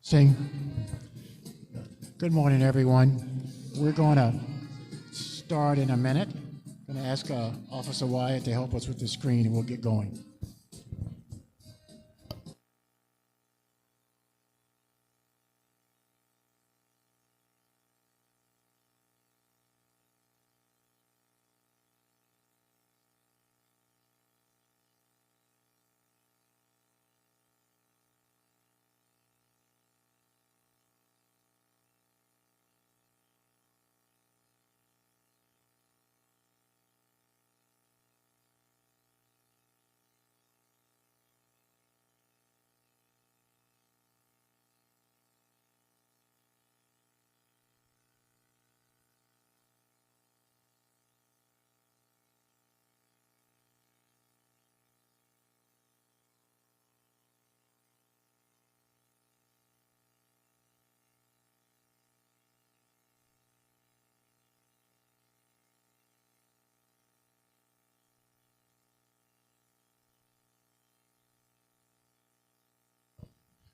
Sing. Good morning, everyone. We're going to start in a minute. I'm going to ask Officer Wyatt to help us with the screen, and we'll get going.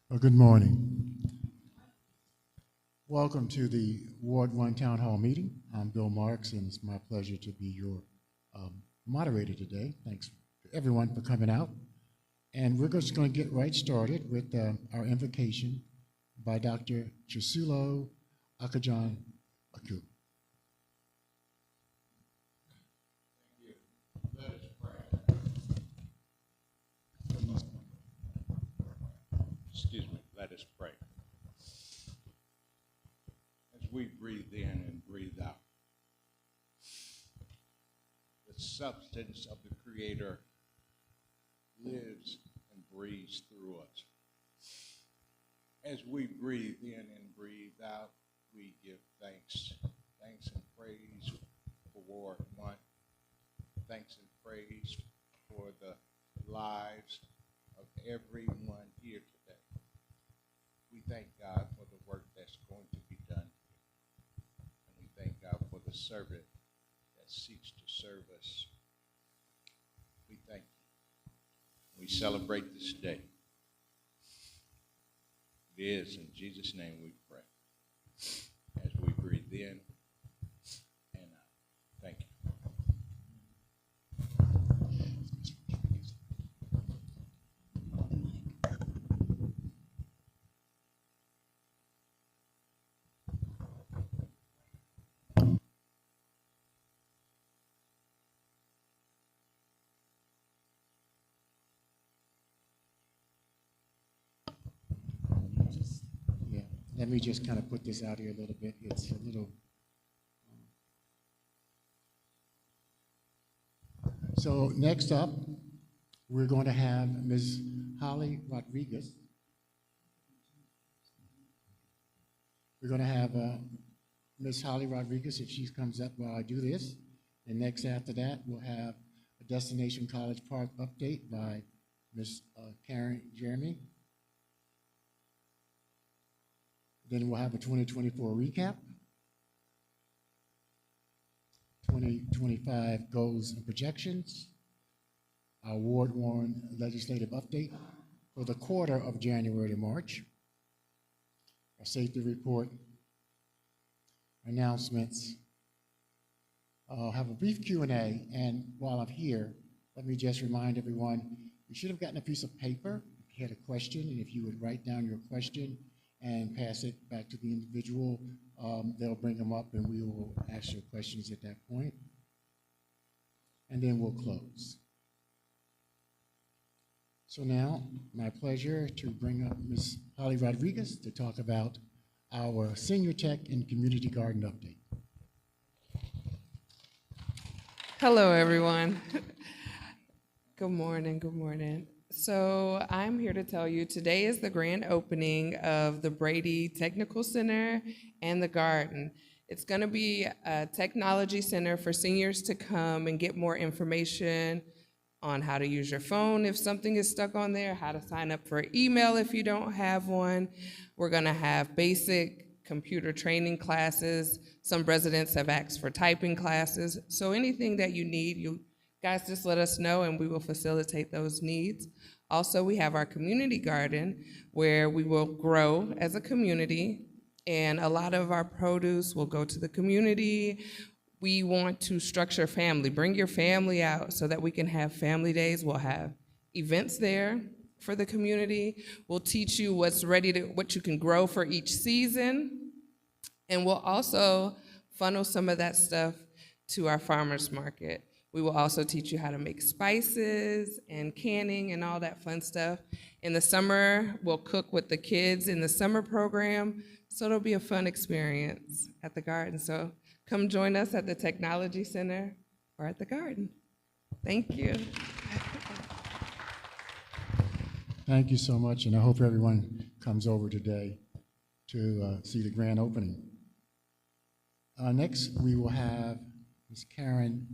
Well, good morning. Welcome to the Ward 1 Town Hall meeting. I'm Bill Marks, and it's my pleasure to be your moderator today. Thanks to everyone for coming out. And we're just going to get right started with our invocation by Dr. Chisulo Akajan Aku. Excuse me, let us pray. As we breathe in and breathe out, the substance of the Creator lives and breathes through us. As we breathe in and breathe out, we give thanks. Thanks and praise for Ward 1. Thanks and praise for the lives of everyone here today. We thank God for the work that's going to be done here. And we thank God for the servant that seeks to serve us. We thank you. We celebrate this day. It is in Jesus' name we pray. As we breathe in and out. Thank you. Yeah, let me just kind of put this out here a little bit. It's a little. So next up, we're going to have Ms. Holly Rodriguez. We're going to have Ms. Holly Rodriguez, if she comes up while I do this. And next after that, we'll have a Destination College Park update by Ms. Karen Jeremy. Then we'll have a 2024 recap, 2025 goals and projections, our Ward 1 legislative update for the quarter of January to March, our safety report, announcements. I'll have a brief Q&A, and while I'm here, let me just remind everyone, you should have gotten a piece of paper if you had a question, and if you would write down your question and pass it back to the individual, they'll bring them up and we will ask your questions at that point. And then we'll close. So now, my pleasure to bring up Ms. Holly Rodriguez to talk about our Senior Tech and Community Garden update. Hello, everyone. Good morning, good morning. So I'm here to tell you today is the grand opening of the Brady Technical Center and the garden. It's going to be a technology center for seniors to come and get more information on how to use your phone if something is stuck on there, how to sign up for email if you don't have one. We're going to have basic computer training classes. Some residents have asked for typing classes. So anything that you need, you guys just let us know and we will facilitate those needs. Also, we have our community garden where we will grow as a community, and a lot of our produce will go to the community. We want to structure family. Bring your family out so that we can have family days. We'll have events there for the community. We'll teach you what you can grow for each season. And we'll also funnel some of that stuff to our farmers market. We will also teach you how to make spices and canning and all that fun stuff. In the summer, we'll cook with the kids in the summer program, so it'll be a fun experience at the garden. So come join us at the Technology Center or at the garden. Thank you. Thank you so much, and I hope everyone comes over today to see the grand opening. Next, we will have Ms. Karen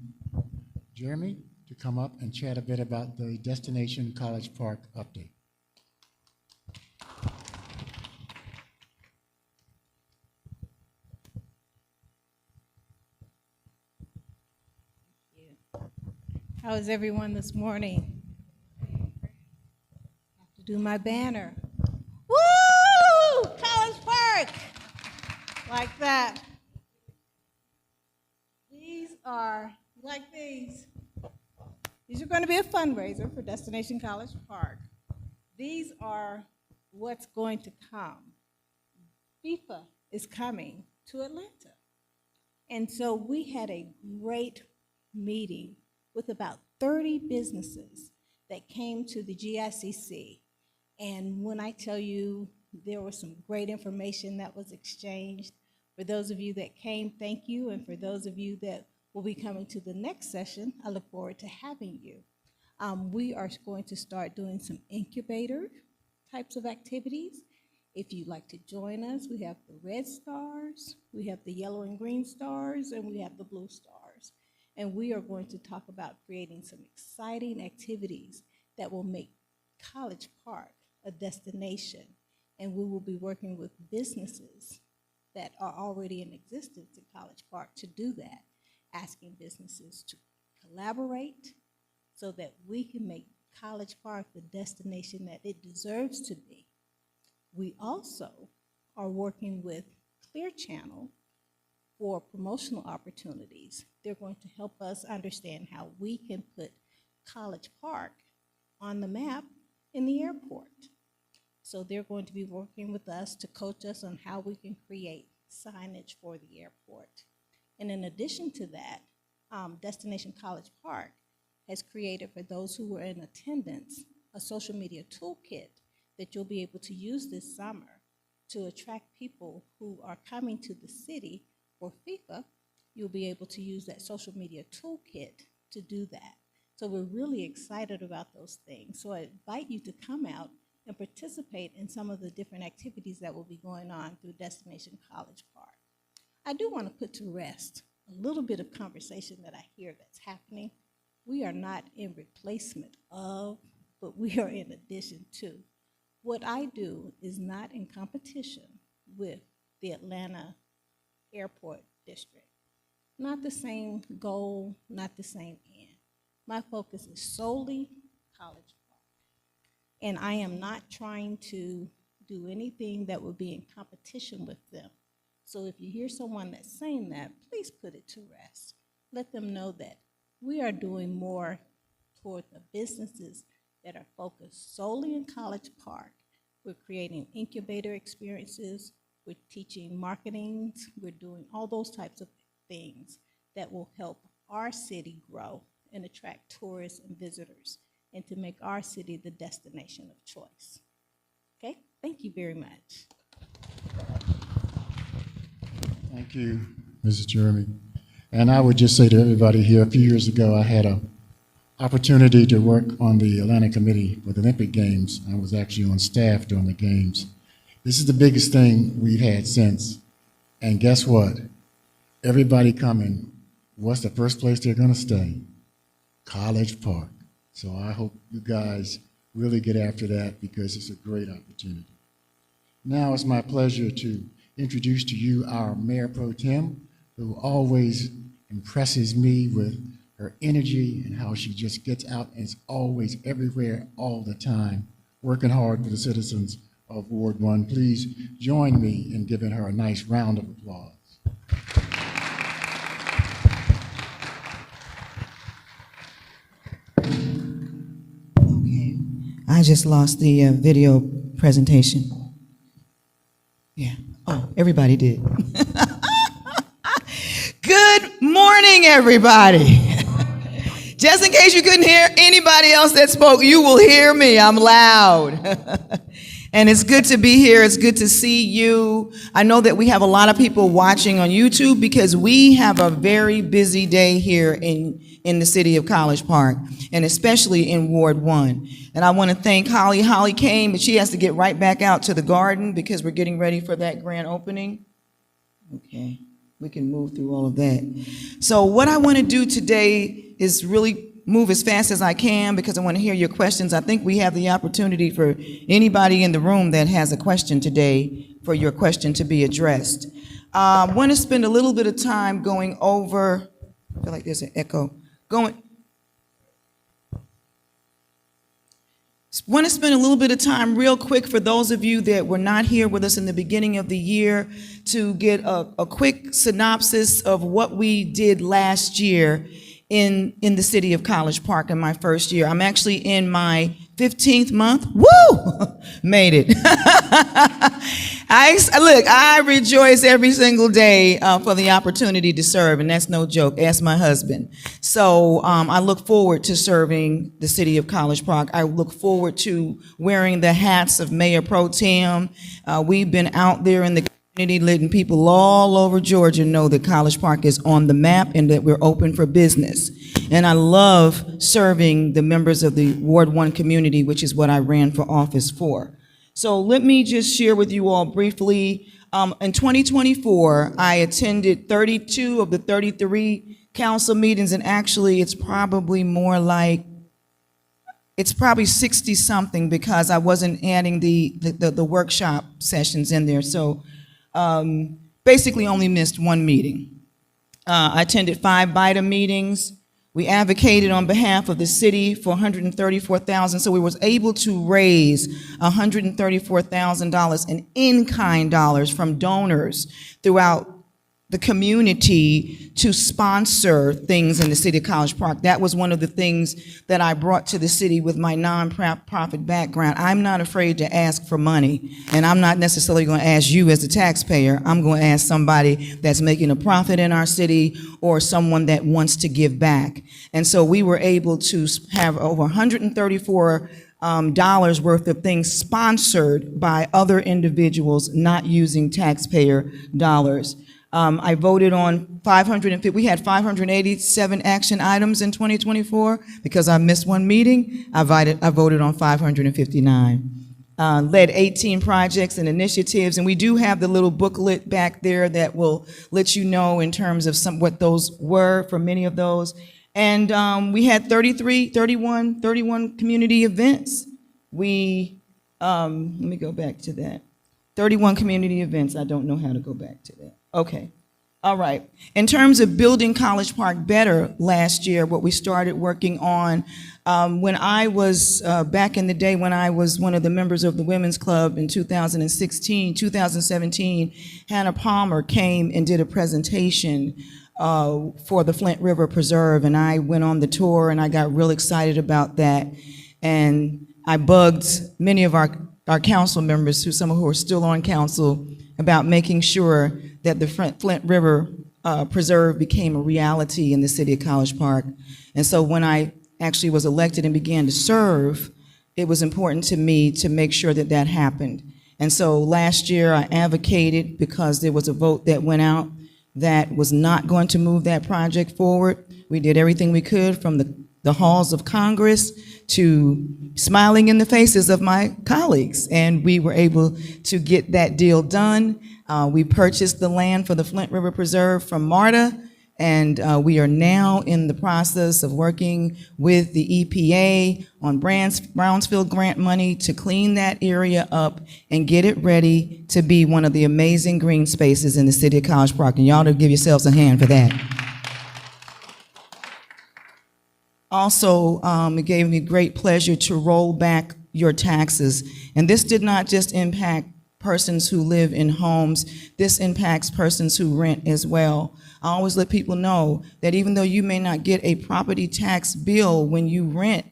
Jeremy to come up and chat a bit about the Destination College Park update. How is everyone this morning? I have to do my banner. Woo! College Park! Like that. These are, you like these? These are going to be a fundraiser for Destination College Park. These are what's going to come. FIFA is coming to Atlanta. And so we had a great meeting with about 30 businesses that came to the GICC. And when I tell you there was some great information that was exchanged, for those of you that came, thank you. And for those of you that will be coming to the next session, I look forward to having you. We are going to start doing some incubator types of activities. If you'd like to join us, we have the red stars, we have the yellow and green stars, and we have the blue stars. And we are going to talk about creating some exciting activities that will make College Park a destination. And we will be working with businesses that are already in existence in College Park to do that, asking businesses to collaborate so that we can make College Park the destination that it deserves to be. We also are working with Clear Channel for promotional opportunities. They're going to help us understand how we can put College Park on the map in the airport. So they're going to be working with us to coach us on how we can create signage for the airport. And in addition to that, Destination College Park has created, for those who were in attendance, a social media toolkit that you'll be able to use this summer to attract people who are coming to the city for FIFA. You'll be able to use that social media toolkit to do that. So we're really excited about those things. So I invite you to come out and participate in some of the different activities that will be going on through Destination College Park. I do want to put to rest a little bit of conversation that I hear that's happening. We are not in replacement of, but we are in addition to. What I do is not in competition with the Atlanta Airport District. Not the same goal, not the same end. My focus is solely College Park. And I am not trying to do anything that would be in competition with them. So if you hear someone that's saying that, please put it to rest. Let them know that we are doing more toward the businesses that are focused solely in College Park. We're creating incubator experiences, we're teaching marketing, we're doing all those types of things that will help our city grow and attract tourists and visitors and to make our city the destination of choice. Okay, thank you very much. Thank you, Mrs. Jeremy. And I would just say to everybody here, a few years ago, I had an opportunity to work on the Atlanta Committee for the Olympic Games. I was actually on staff during the games. This is the biggest thing we've had since. And guess what? Everybody coming, what's the first place they're going to stay? College Park. So I hope you guys really get after that because it's a great opportunity. Now it's my pleasure to introduce to you our Mayor Pro Tem, who always impresses me with her energy and how she just gets out and is always everywhere all the time, working hard for the citizens of Ward 1. Please join me in giving her a nice round of applause. Okay, I just lost the video presentation. Yeah, oh, everybody did. Good morning, everybody. Just in case you couldn't hear anybody else that spoke, you will hear me. I'm loud. And it's good to be here. It's good to see you. I know that we have a lot of people watching on YouTube because we have a very busy day here in the city of College Park, and especially in Ward 1. And I want to thank Holly. Holly came, but she has to get right back out to the garden because we're getting ready for that grand opening. Okay, we can move through all of that. So what I want to do today is really move as fast as I can because I want to hear your questions. I think we have the opportunity for anybody in the room that has a question today for your question to be addressed. I want to spend a little bit of time going over, I feel like there's an echo, want to spend a little bit of time real quick for those of you that were not here with us in the beginning of the year to get a quick synopsis of what we did last year in the city of College Park in my first year. I'm actually in my 15th month. Woo! Made it. I rejoice every single day for the opportunity to serve, and that's no joke. Ask my husband. So I look forward to serving the city of College Park. I look forward to wearing the hats of Mayor Pro Tem. We've been out there in the community letting people all over Georgia know that College Park is on the map and that we're open for business. And I love serving the members of the Ward 1 community, which is what I ran for office for. So let me just share with you all briefly. In 2024, I attended 32 of the 33 council meetings, and actually it's probably more like, it's probably 60 something because I wasn't adding the workshop sessions in there. So basically only missed one meeting. I attended 5 BIDA meetings. We advocated on behalf of the city for $134,000, so we was able to raise $134,000 in-kind dollars from donors throughout the community to sponsor things in the city of College Park. That was one of the things that I brought to the city with my nonprofit background. I'm not afraid to ask for money, and I'm not necessarily going to ask you as a taxpayer. I'm going to ask somebody that's making a profit in our city or someone that wants to give back. And so we were able to have over 134 dollars worth of things sponsored by other individuals not using taxpayer dollars. I voted on 550, we had 587 action items in 2024. Because I missed one meeting, I voted on 559. Led 18 projects and initiatives, and we do have the little booklet back there that will let you know in terms of what those were for many of those. And we had 31 community events. Let me go back to that. 31 community events. I don't know how to go back to that. Okay. All right. In terms of building College Park better last year, what we started working on, when I was, back in the day when I was one of the members of the Women's Club in 2017, Hannah Palmer came and did a presentation for the Flint River Preserve, and I went on the tour and I got real excited about that. And I bugged many of our council members, some who are still on council, about making sure that the Flint River Preserve became a reality in the city of College Park. And so when I actually was elected and began to serve, it was important to me to make sure that that happened. And so last year I advocated, because there was a vote that went out that was not going to move that project forward. We did everything we could, from the halls of Congress to smiling in the faces of my colleagues, and we were able to get that deal done. We purchased the land for the Flint River Preserve from MARTA, and we are now in the process of working with the EPA on Brownsfield grant money to clean that area up and get it ready to be one of the amazing green spaces in the city of College Park. And y'all to give yourselves a hand for that. Also, it gave me great pleasure to roll back your taxes. And this did not just impact persons who live in homes, this impacts persons who rent as well. I always let people know that even though you may not get a property tax bill when you rent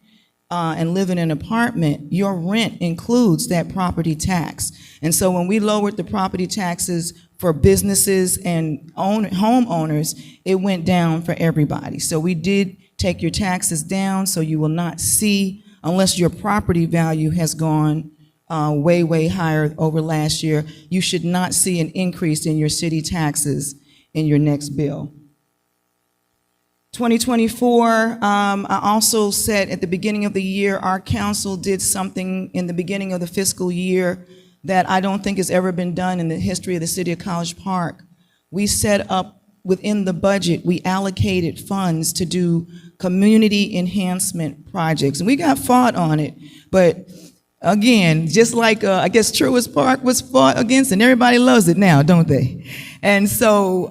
and live in an apartment, your rent includes that property tax. And so when we lowered the property taxes for businesses and homeowners, it went down for everybody. So we did take your taxes down, so you will not see, unless your property value has gone way, way higher over last year, you should not see an increase in your city taxes in your next bill. 2024, I also said at the beginning of the year, our council did something in the beginning of the fiscal year that I don't think has ever been done in the history of the city of College Park. We set up within the budget, we allocated funds to do community enhancement projects. And we got fought on it, but again, just like I guess Truist Park was fought against, and everybody loves it now, don't they? And so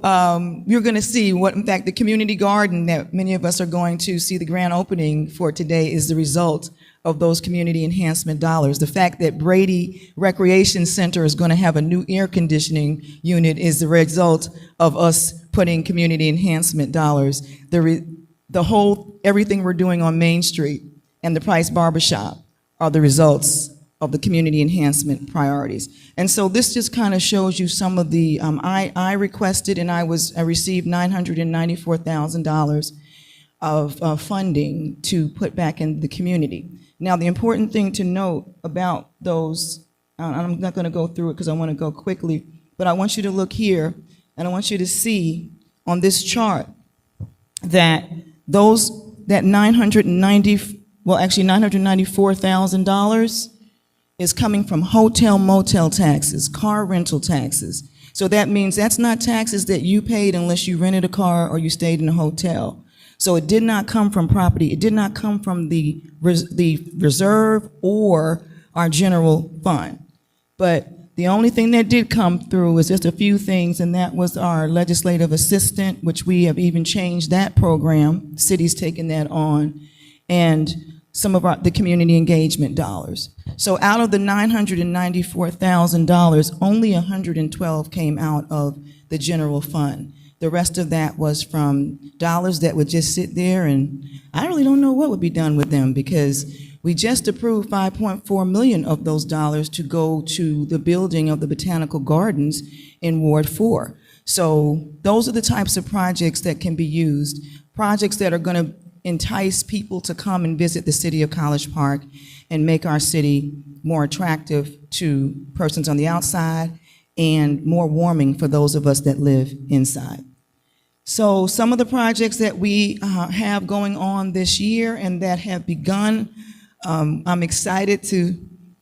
you're going to see what, in fact, the community garden that many of us are going to see the grand opening for today is the result of those community enhancement dollars. The fact that Brady Recreation Center is going to have a new air conditioning unit is the result of us putting community enhancement dollars. The whole, everything we're doing on Main Street and the Price Barbershop are the results of the community enhancement priorities. And so this just kind of shows you some of the, I requested and I received $994,000 of funding to put back in the community. Now, the important thing to note about those, I'm not going to go through it because I want to go quickly, but I want you to look here and I want you to see on this chart that $994,000 is coming from hotel motel taxes, car rental taxes. So that means that's not taxes that you paid unless you rented a car or you stayed in a hotel. So it did not come from property. It did not come from the reserve or our general fund. But the only thing that did come through was just a few things, and that was our legislative assistant, which we have even changed that program. City's taken that on, and some of the community engagement dollars. So out of the $994,000, only $112 came out of the general fund. The rest of that was from dollars that would just sit there, and I really don't know what would be done with them because we just approved $5.4 million of those dollars to go to the building of the Botanical Gardens in Ward 4. So those are the types of projects that can be used, projects that are going to entice people to come and visit the city of College Park and make our city more attractive to persons on the outside and more warming for those of us that live inside. So some of the projects that we have going on this year and that have begun, I'm excited to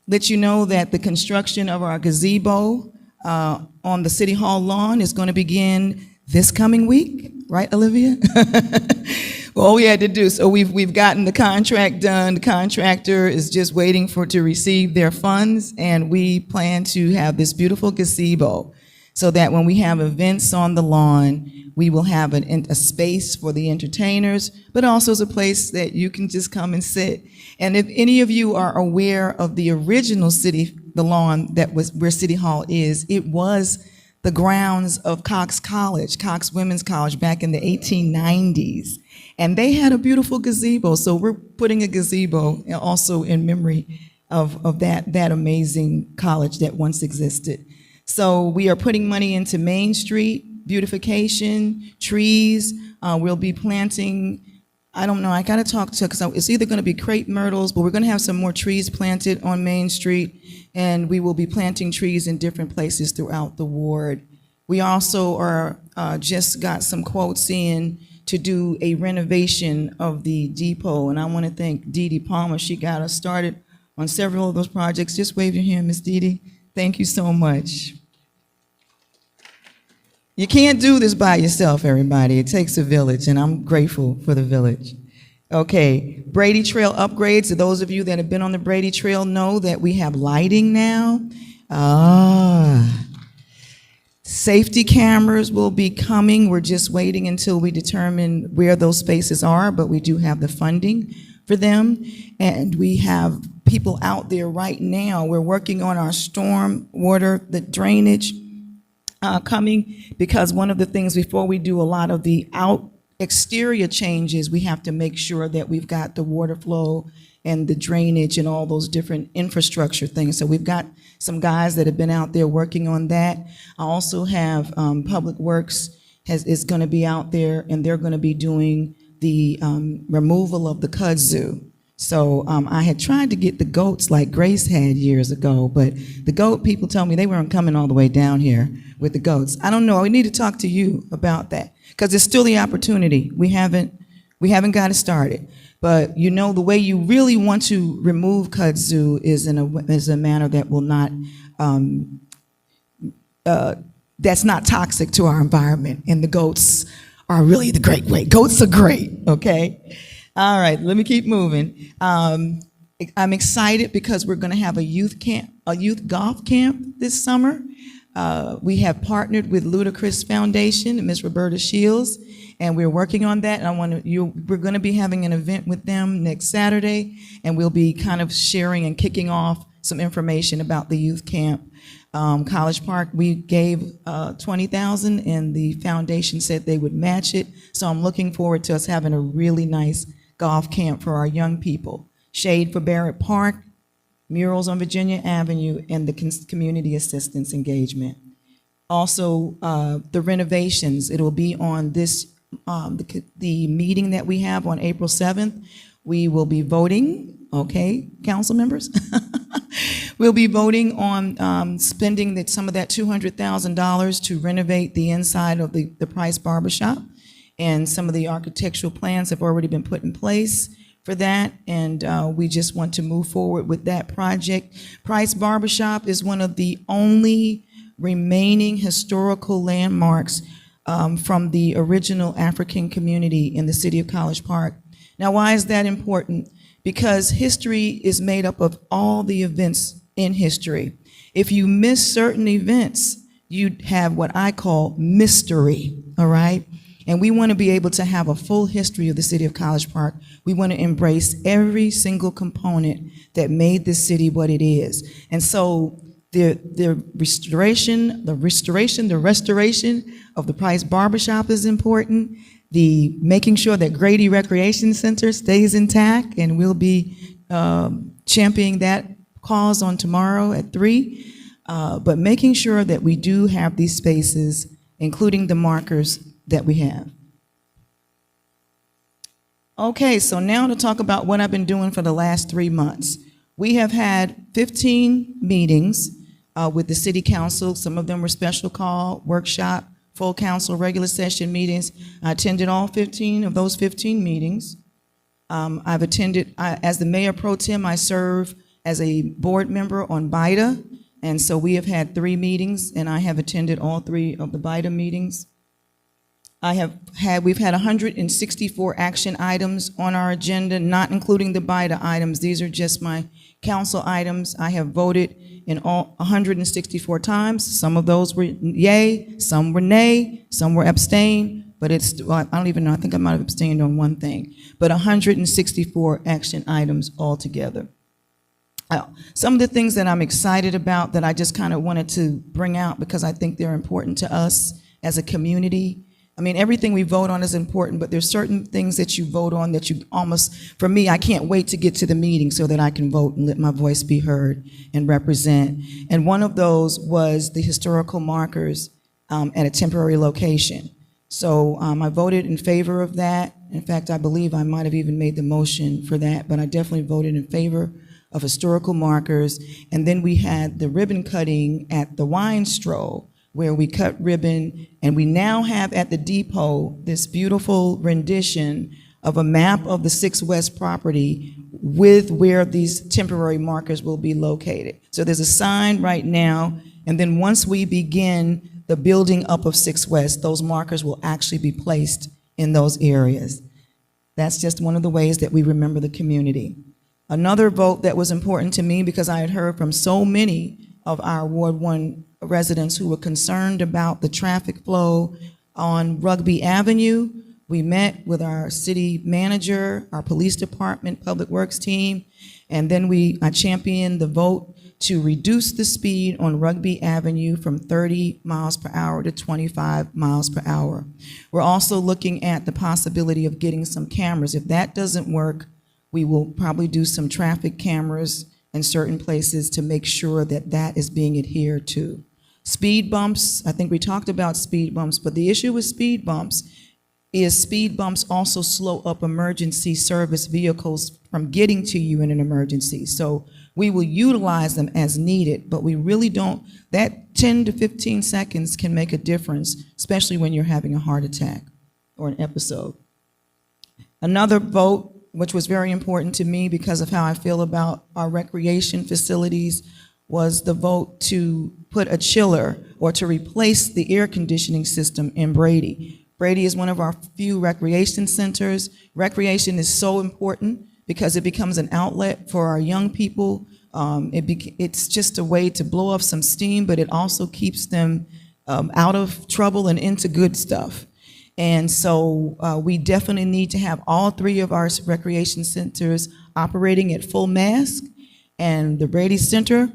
let you know that the construction of our gazebo on the City Hall lawn is going to begin this coming week, right, Olivia? Well, all we had to do, so we've gotten the contract done. The contractor is just waiting to receive their funds, and we plan to have this beautiful gazebo so that when we have events on the lawn, we will have a space for the entertainers, but also as a place that you can just come and sit. And if any of you are aware of the original the lawn that was where City Hall is, it was the grounds of Cox College, Cox Women's College, back in the 1890s. And they had a beautiful gazebo, so we're putting a gazebo also in memory of that amazing college that once existed. So we are putting money into Main Street, beautification, trees. We'll be planting, I don't know, I gotta talk to, because it's either gonna be crepe myrtles, but we're gonna have some more trees planted on Main Street, and we will be planting trees in different places throughout the ward. We also are just got some quotes in to do a renovation of the depot, and I want to thank Dee Dee Palmer. She got us started on several of those projects. Just wave your hand, Miss Dee Dee. Thank you so much. You can't do this by yourself, everybody. It takes a village, and I'm grateful for the village. Okay, Brady Trail upgrades. So those of you that have been on the Brady Trail know that we have lighting now. Safety cameras will be coming. We're just waiting until we determine where those spaces are, but we do have the funding for them. And we have people out there right now. We're working on our storm water, the drainage coming, because one of the things before we do a lot of the exterior changes, we have to make sure that we've got the water flow and the drainage and all those different infrastructure things. So we've got some guys that have been out there working on that. I also have Public Works is going to be out there, and they're going to be doing the removal of the kudzu. So I had tried to get the goats like Grace had years ago, but the goat people told me they weren't coming all the way down here with the goats. I don't know. We need to talk to you about that, because there's still the opportunity. We haven't got it started. But you know, the way you really want to remove kudzu is is a manner that will not that's not toxic to our environment. And the goats are really the great way. Goats are great. Okay. All right. Let me keep moving. I'm excited because we're going to have a youth golf camp this summer. We have partnered with Ludacris Foundation and Ms. Roberta Shields, and we're working on that. And we're going to be having an event with them next Saturday, and we'll be kind of sharing and kicking off some information about the youth camp. College Park, we gave $20,000, and the foundation said they would match it. So I'm looking forward to us having a really nice golf camp for our young people. Shade for Barrett Park, murals on Virginia Avenue, and the community assistance engagement. Also, the renovations, it'll be on this, the meeting that we have on April 7th. We will be voting, okay, council members? We'll be voting on spending some of that $200,000 to renovate the inside of the Price Barbershop. And some of the architectural plans have already been put in place for that, and we just want to move forward with that project. Price Barbershop is one of the only remaining historical landmarks from the original African community in the city of College Park. Now, why is that important? Because history is made up of all the events in history. If you miss certain events, you have what I call mystery, all right? And we want to be able to have a full history of the city of College Park. We want to embrace every single component that made this city what it is. And so the restoration of the Price Barbershop is important. The making sure that Grady Recreation Center stays intact, and we'll be championing that cause on tomorrow at 3. But making sure that we do have these spaces, including the markers that we have. Okay, so now to talk about what I've been doing for the last 3 months. We have had 15 meetings with the city council. Some of them were special call, workshop, full council, regular session meetings. I attended all 15 of those 15 meetings. I've attended, as the mayor pro tem, I serve as a board member on BIDA, and so we have had 3 meetings, and I have attended all 3 of the BIDA meetings. We've had 164 action items on our agenda, not including the BIDA items. These are just my council items. I have voted in all 164 times. Some of those were yay, some were nay, some were abstain, but I don't even know, I think I might have abstained on one thing, but 164 action items altogether. Some of the things that I'm excited about that I just kind of wanted to bring out because I think they're important to us as a community. I mean, everything we vote on is important, but there's certain things that you vote on that you almost, for me, I can't wait to get to the meeting so that I can vote and let my voice be heard and represent. And one of those was the historical markers at a temporary location. So I voted in favor of that. In fact, I believe I might have even made the motion for that, but I definitely voted in favor of historical markers. And then we had the ribbon cutting at the wine stroll, where we cut ribbon, and we now have at the depot this beautiful rendition of a map of the 6 West property with where these temporary markers will be located. So there's a sign right now, and then once we begin the building up of 6 West, those markers will actually be placed in those areas. That's just one of the ways that we remember the community. Another vote that was important to me, because I had heard from so many of our Ward 1 residents who were concerned about the traffic flow on Rugby Avenue. We met with our city manager, our police department, public works team, and then I championed the vote to reduce the speed on Rugby Avenue from 30 miles per hour to 25 miles per hour. We're also looking at the possibility of getting some cameras. If that doesn't work, we will probably do some traffic cameras in certain places to make sure that that is being adhered to. Speed bumps, I think we talked about speed bumps, but the issue with speed bumps is speed bumps also slow up emergency service vehicles from getting to you in an emergency. So we will utilize them as needed, but we really don't, that 10 to 15 seconds can make a difference, especially when you're having a heart attack or an episode. Another vote, which was very important to me because of how I feel about our recreation facilities, was the vote to put a chiller or to replace the air conditioning system in Brady. Brady is one of our few recreation centers. Recreation is so important because it becomes an outlet for our young people. It's just a way to blow off some steam, but it also keeps them out of trouble and into good stuff. And so we definitely need to have all three of our recreation centers operating at full mast. And the Brady Center,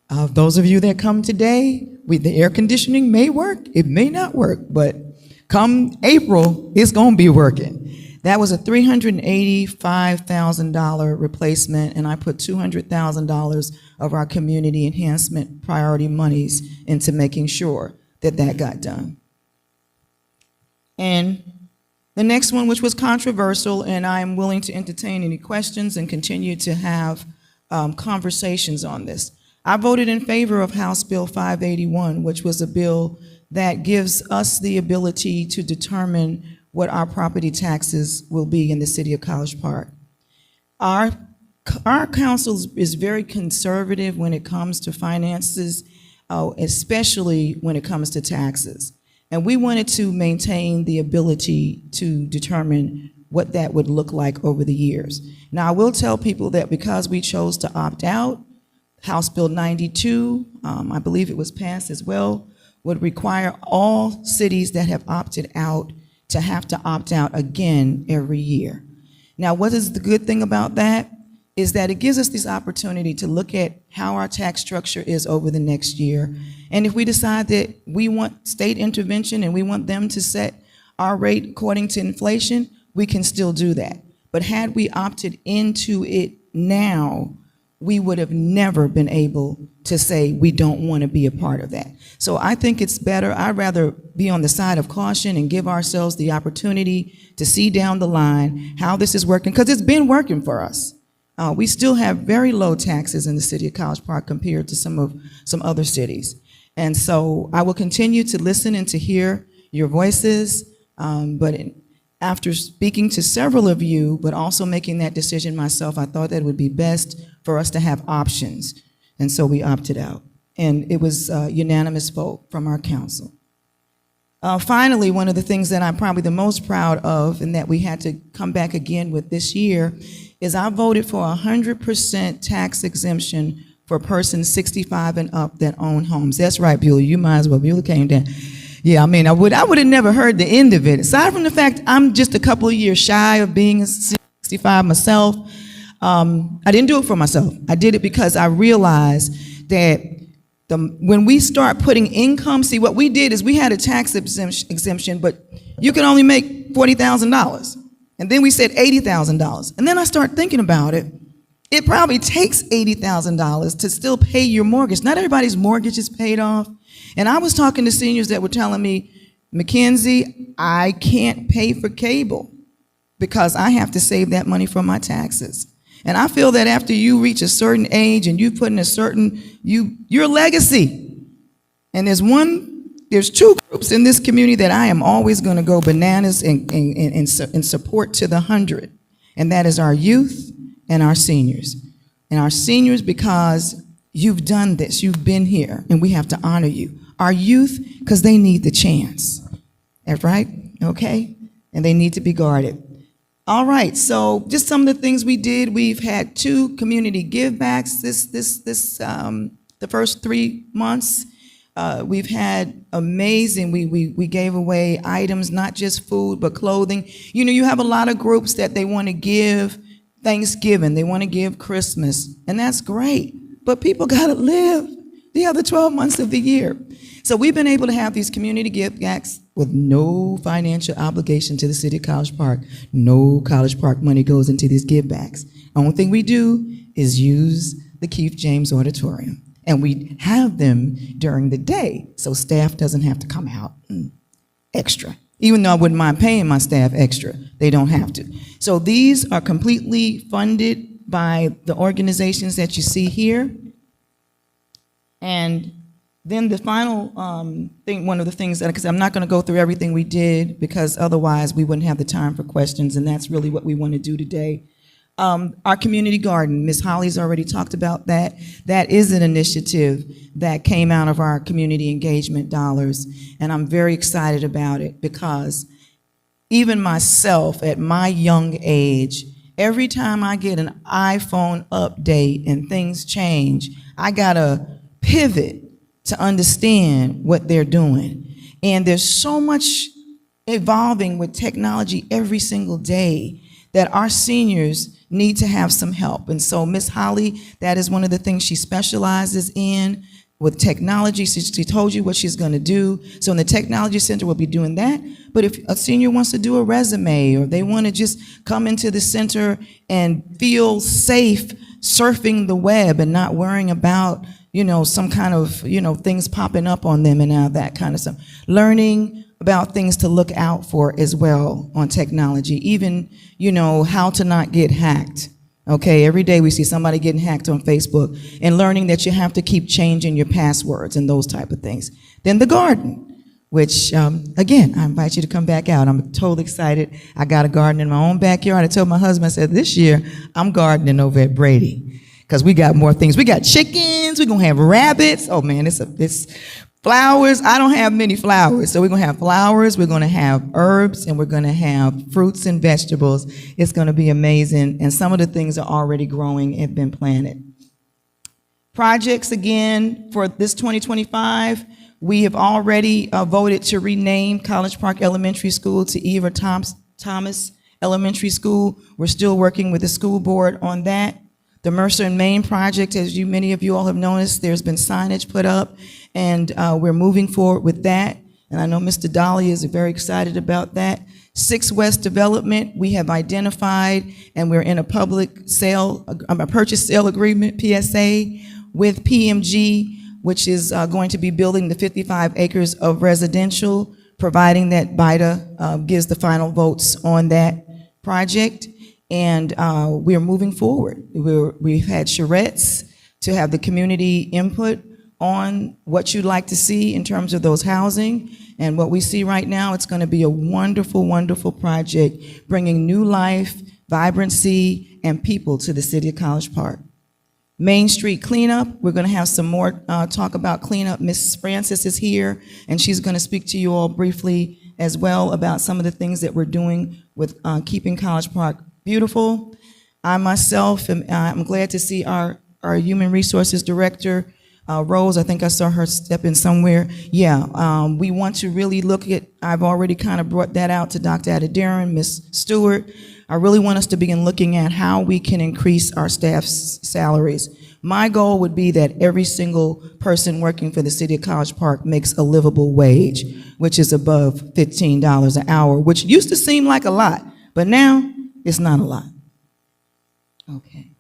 those of you that come today, the air conditioning may work, it may not work, but come April, it's going to be working. That was a $385,000 replacement, and I put $200,000 of our community enhancement priority monies into making sure that that got done. And the next one, which was controversial, and I'm willing to entertain any questions and continue to have conversations on this. I voted in favor of House Bill 581, which was a bill that gives us the ability to determine what our property taxes will be in the city of College Park. Our council is very conservative when it comes to finances, especially when it comes to taxes. And we wanted to maintain the ability to determine what that would look like over the years. Now, I will tell people that because we chose to opt out, House Bill 92, I believe it was passed as well, would require all cities that have opted out to have to opt out again every year. Now, what is the good thing about that? Is that it gives us this opportunity to look at how our tax structure is over the next year. And if we decide that we want state intervention and we want them to set our rate according to inflation, we can still do that. But had we opted into it now, we would have never been able to say we don't want to be a part of that. So I think it's better, I'd rather be on the side of caution and give ourselves the opportunity to see down the line how this is working, because it's been working for us. We still have very low taxes in the city of College Park compared to some other cities. And so I will continue to listen and to hear your voices, after speaking to several of you, but also making that decision myself, I thought that it would be best for us to have options. And so we opted out. And it was a unanimous vote from our council. Finally, one of the things that I'm probably the most proud of and that we had to come back again with this year is I voted for 100% tax exemption for persons 65 and up that own homes. That's right, Beulah, you might as well. Beulah came down. Yeah, I mean, I would have never heard the end of it. Aside from the fact I'm just a couple of years shy of being 65 myself, I didn't do it for myself. I did it because I realized that when we start putting income, see, what we did is we had a tax exemption, but you can only make $40,000. And then we said $80,000. And then I start thinking about it. It probably takes $80,000 to still pay your mortgage. Not everybody's mortgage is paid off. And I was talking to seniors that were telling me, Mackenzie, I can't pay for cable because I have to save that money for my taxes. And I feel that after you reach a certain age and you put in a certain, your legacy. And there's two groups in this community that I am always going to go bananas in support to the 100. And that is our youth and our seniors. And our seniors, because you've done this, you've been here, and we have to honor you. Our youth, because they need the chance. That's right, okay? And they need to be guarded. All right, so just some of the things we did. We've had 2 community give backs this the first 3 months. We've had amazing, we gave away items, not just food, but clothing. You know, you have a lot of groups that they want to give Thanksgiving, they want to give Christmas, and that's great. But people got to live the other 12 months of the year. So we've been able to have these community gift backs with no financial obligation to the city of College Park. No College Park money goes into these give backs. Only thing we do is use the Keith James Auditorium. And we have them during the day, so staff doesn't have to come out extra. Even though I wouldn't mind paying my staff extra, they don't have to. So these are completely funded by the organizations that you see here. And then the final thing, one of the things that, because I'm not going to go through everything we did, because otherwise we wouldn't have the time for questions, and that's really what we want to do today. Our community garden, Ms. Holly's already talked about that. That is an initiative that came out of our community engagement dollars, and I'm very excited about it because even myself at my young age, every time I get an iPhone update and things change, I gotta pivot to understand what they're doing. And there's so much evolving with technology every single day that our seniors need to have some help. And so Ms. Holly, that is one of the things she specializes in with technology. She told you what she's going to do. So in the technology center, we'll be doing that. But if a senior wants to do a resume, or they want to just come into the center and feel safe surfing the web and not worrying about, you know, some kind of, you know, things popping up on them and all that kind of stuff. Learning about things to look out for as well on technology, even, you know, how to not get hacked. Okay, every day we see somebody getting hacked on Facebook, and learning that you have to keep changing your passwords and those type of things. Then the garden, which, again, I invite you to come back out. I'm totally excited. I got a garden in my own backyard. I told my husband, I said, this year I'm gardening over at Brady because we got more things. We got chickens, we're going to have rabbits. Oh man, it's flowers. I don't have many flowers, so we're going to have flowers, we're going to have herbs, and we're going to have fruits and vegetables. It's going to be amazing, and some of the things are already growing and have been planted. Projects, again, for this 2025, we have already voted to rename College Park Elementary School to Eva Thomas Elementary School. We're still working with the school board on that. The Mercer and Main project, as many of you all have noticed, there's been signage put up, and we're moving forward with that. And I know Mr. Dolly is very excited about that. 6 West Development, we have identified, and we're in a public sale, a purchase sale agreement, PSA, with PMG, which is going to be building the 55 acres of residential, providing that BIDA gives the final votes on that project. And we're moving forward. We've had charrettes to have the community input on what you'd like to see in terms of those housing. And what we see right now, it's going to be a wonderful, wonderful project, bringing new life, vibrancy, and people to the city of College Park. Main Street cleanup, we're going to have some more talk about cleanup. Ms. Francis is here, and she's going to speak to you all briefly as well about some of the things that we're doing with keeping College Park beautiful. I myself I'm glad to see our Human Resources Director, Rose. I think I saw her step in somewhere. Yeah, we want to really look at, I've already kind of brought that out to Dr. Adediran, Ms. Stewart. I really want us to begin looking at how we can increase our staff's salaries. My goal would be that every single person working for the city of College Park makes a livable wage, which is above $15 an hour, which used to seem like a lot, but now it's not a lot. Okay.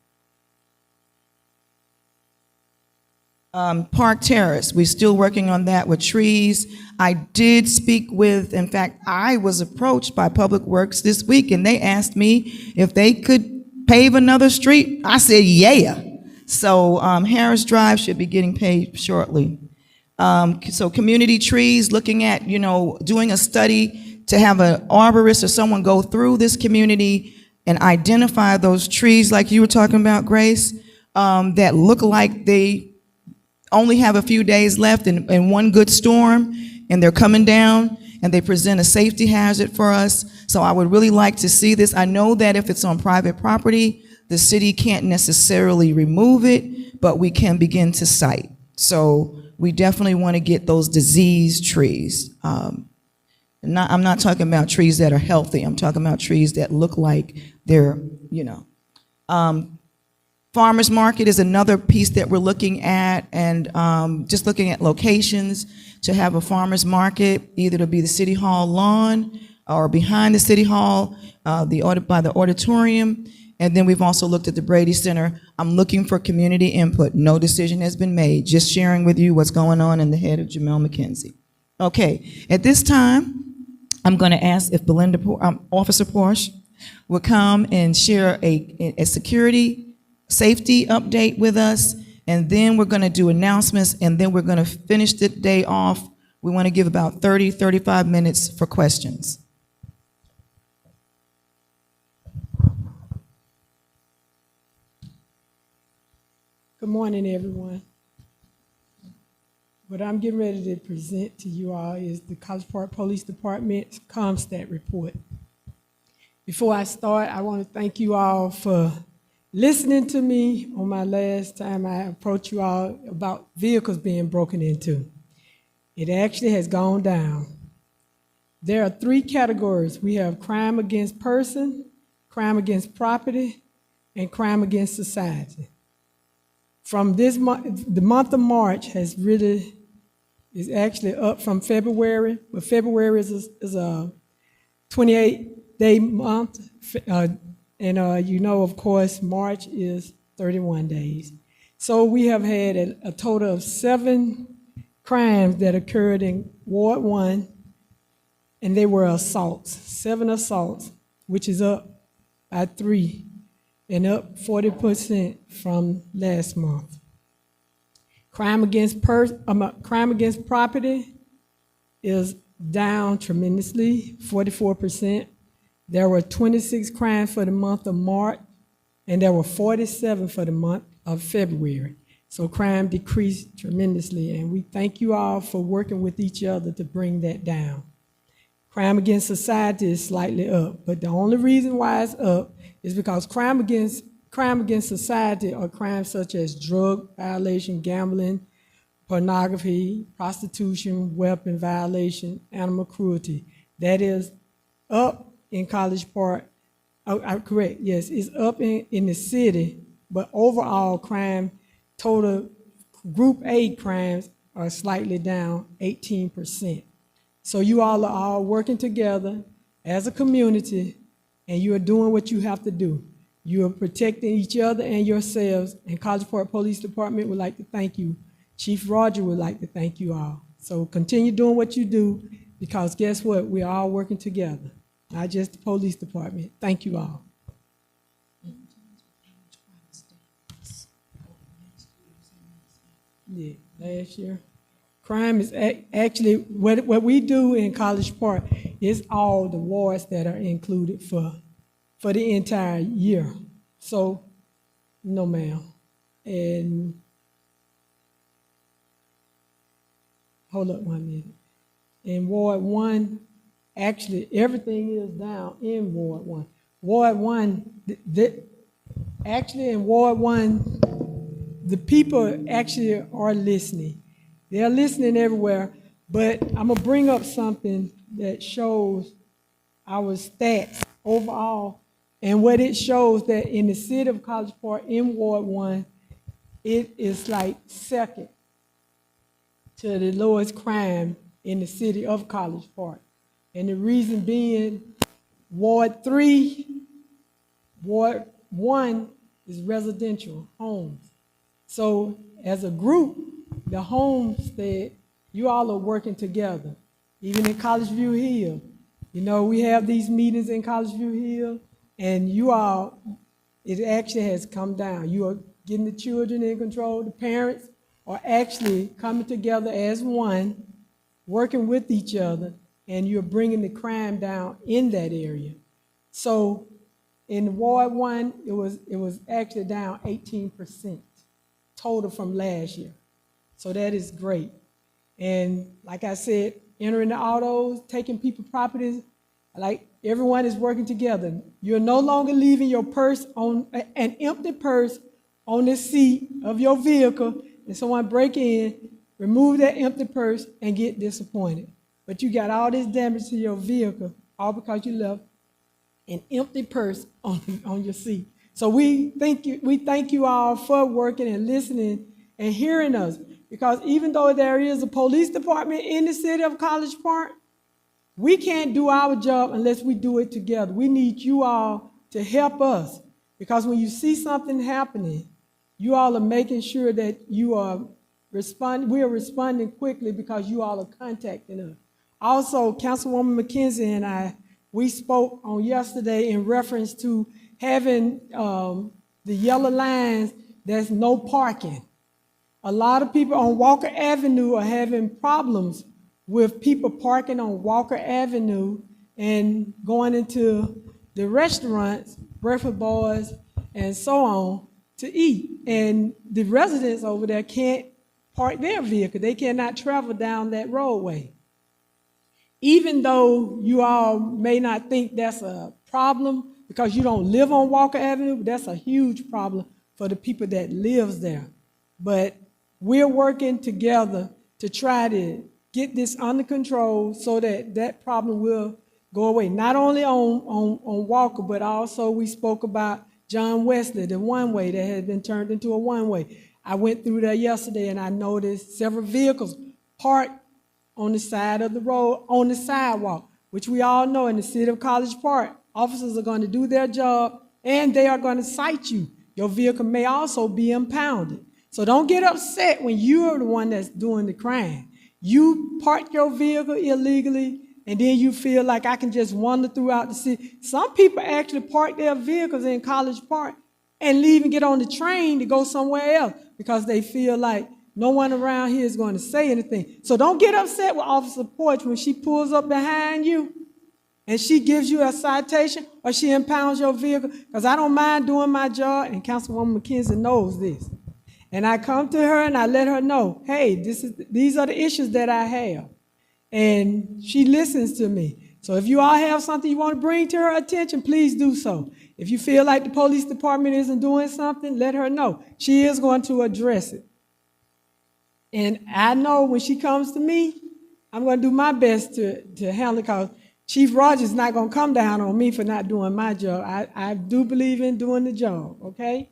Park Terrace, we're still working on that with trees. I did speak with, in fact, I was approached by Public Works this week, and they asked me if they could pave another street. I said, yeah. So Harris Drive should be getting paved shortly. So community trees, looking at, you know, doing a study to have an arborist or someone go through this community and identify those trees like you were talking about, Grace, that look like they only have a few days left in one good storm, and they're coming down, and they present a safety hazard for us. So I would really like to see this. I know that if it's on private property, the city can't necessarily remove it, but we can begin to cite. So we definitely want to get those disease trees. I'm not talking about trees that are healthy. I'm talking about trees that look like they're, you know. Farmers market is another piece that we're looking at, and just looking at locations to have a farmers market, either to be the city hall lawn or behind the city hall, by the auditorium. And then we've also looked at the Brady Center. I'm looking for community input. No decision has been made. Just sharing with you what's going on in the head of Jamel McKenzie. Okay, at this time, I'm going to ask if Officer Porsche will come and share a safety update with us, and then we're going to do announcements, and then we're going to finish the day off. We want to give about 35 minutes for questions. Good morning, everyone. What I'm getting ready to present to you all is the College Park Police Department's CompStat report. Before I start, I want to thank you all for listening to me on my last time I approached you all about vehicles being broken into. It actually has gone down. There are 3 categories. We have crime against person, crime against property, and crime against society. From this month, the month of March is actually up from February, but February is a 28-day month, and you know, of course, March is 31 days. So we have had a total of 7 crimes that occurred in Ward 1, and they were assaults, 7 assaults, which is up by 3. And up 40% from last month. Crime against property is down tremendously, 44%. There were 26 crimes for the month of March, and there were 47 for the month of February. So crime decreased tremendously, and we thank you all for working with each other to bring that down. Crime against society is slightly up, but the only reason why it's up is because crime against society are crimes such as drug violation, gambling, pornography, prostitution, weapon violation, animal cruelty. That is up in College Park. Correct, yes, it's up in the city, but overall crime, total Group A crimes are slightly down 18%. So you all are all working together as a community, and you are doing what you have to do. You are protecting each other and yourselves, and College Park Police Department would like to thank you. Chief Roger would like to thank you all. So continue doing what you do, because guess what? We're all working together, not just the police department. Thank you all. Yeah, last year. Crime is actually, what we do in College Park is all the wards that are included for the entire year. So, no ma'am. And, hold up 1 minute. In Ward 1, actually everything is down in Ward 1. Ward 1, actually in Ward 1, the people actually are listening. They're listening everywhere, but I'm gonna bring up something that shows our stats overall, and what it shows that in the city of College Park, in Ward 1, it is like second to the lowest crime in the city of College Park. And the reason being, Ward 3, Ward 1 is residential homes. So as a group, the homestead, you all are working together. Even in College View Hill, you know, we have these meetings in College View Hill, and you all, it actually has come down. You are getting the children in control. The parents are actually coming together as one, working with each other, and you're bringing the crime down in that area. So in Ward 1, it was actually down 18% total from last year. So that is great. And like I said, entering the autos, taking people's properties, like everyone is working together. You're no longer leaving your purse on an empty purse on the seat of your vehicle and someone break in, remove that empty purse, and get disappointed. But you got all this damage to your vehicle, all because you left an empty purse on your seat. So we thank you all for working and listening and hearing us. Because even though there is a police department in the city of College Park, we can't do our job unless we do it together. We need you all to help us. Because when you see something happening, you all are making sure that we are responding quickly because you all are contacting us. Also, Councilwoman McKenzie and we spoke on yesterday in reference to having the yellow lines, there's no parking. A lot of people on Walker Avenue are having problems with people parking on Walker Avenue and going into the restaurants, breakfast bars, and so on to eat. And the residents over there can't park their vehicle. They cannot travel down that roadway. Even though you all may not think that's a problem because you don't live on Walker Avenue, that's a huge problem for the people that lives there. But we're working together to try to get this under control so that that problem will go away. Not only on Walker, but also we spoke about John Wesley, the one-way that has been turned into a one-way. I went through there yesterday and I noticed several vehicles parked on the side of the road, on the sidewalk, which we all know in the city of College Park, officers are going to do their job and they are going to cite you. Your vehicle may also be impounded. So don't get upset when you're the one that's doing the crime. You parked your vehicle illegally and then you feel like I can just wander throughout the city. Some people actually park their vehicles in College Park and leave and get on the train to go somewhere else because they feel like no one around here is going to say anything. So don't get upset with Officer Porch when she pulls up behind you and she gives you a citation or she impounds your vehicle, because I don't mind doing my job, and Councilwoman McKenzie knows this. And I come to her and I let her know, hey, these are the issues that I have. And she listens to me. So if you all have something you want to bring to her attention, please do so. If you feel like the police department isn't doing something, let her know. She is going to address it. And I know when she comes to me, I'm going to do my best to handle it, because Chief Rogers is not going to come down on me for not doing my job. I do believe in doing the job, okay?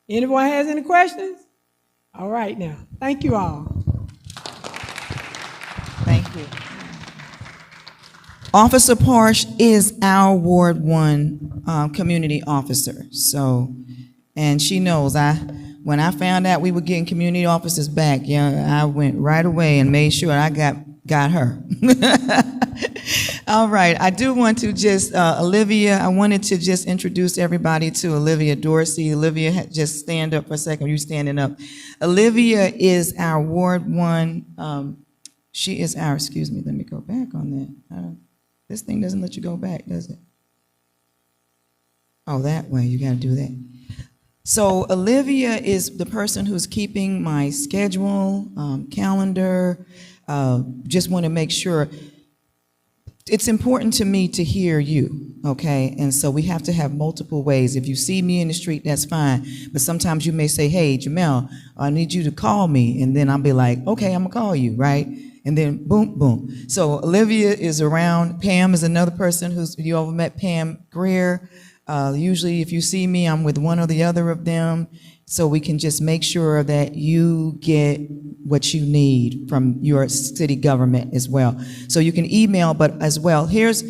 Anyone has any questions? All right now. Thank you all. Thank you. Officer Parsh is our Ward 1 community officer. So, and she knows when I found out we were getting community officers back, I went right away and made sure I got her. All right, I do want to just, Olivia, I wanted to just introduce everybody to Olivia Dorsey. Olivia, just stand up for a second. You standing up. Olivia is our Ward 1, she is our, excuse me, let me go back on that. This thing doesn't let you go back, does it? Oh, that way, you gotta do that. So Olivia is the person who's keeping my schedule, calendar, just want to make sure. It's important to me to hear you, okay? And so we have to have multiple ways. If you see me in the street, that's fine. But sometimes you may say, hey, Jamel, I need you to call me. And then I'll be like, okay, I'm gonna call you, right? And then boom, boom. So Olivia is around. Pam is another person you all met Pam Greer. Usually if you see me, I'm with one or the other of them, so we can just make sure that you get what you need from your city government as well. So you can email, but as well, here's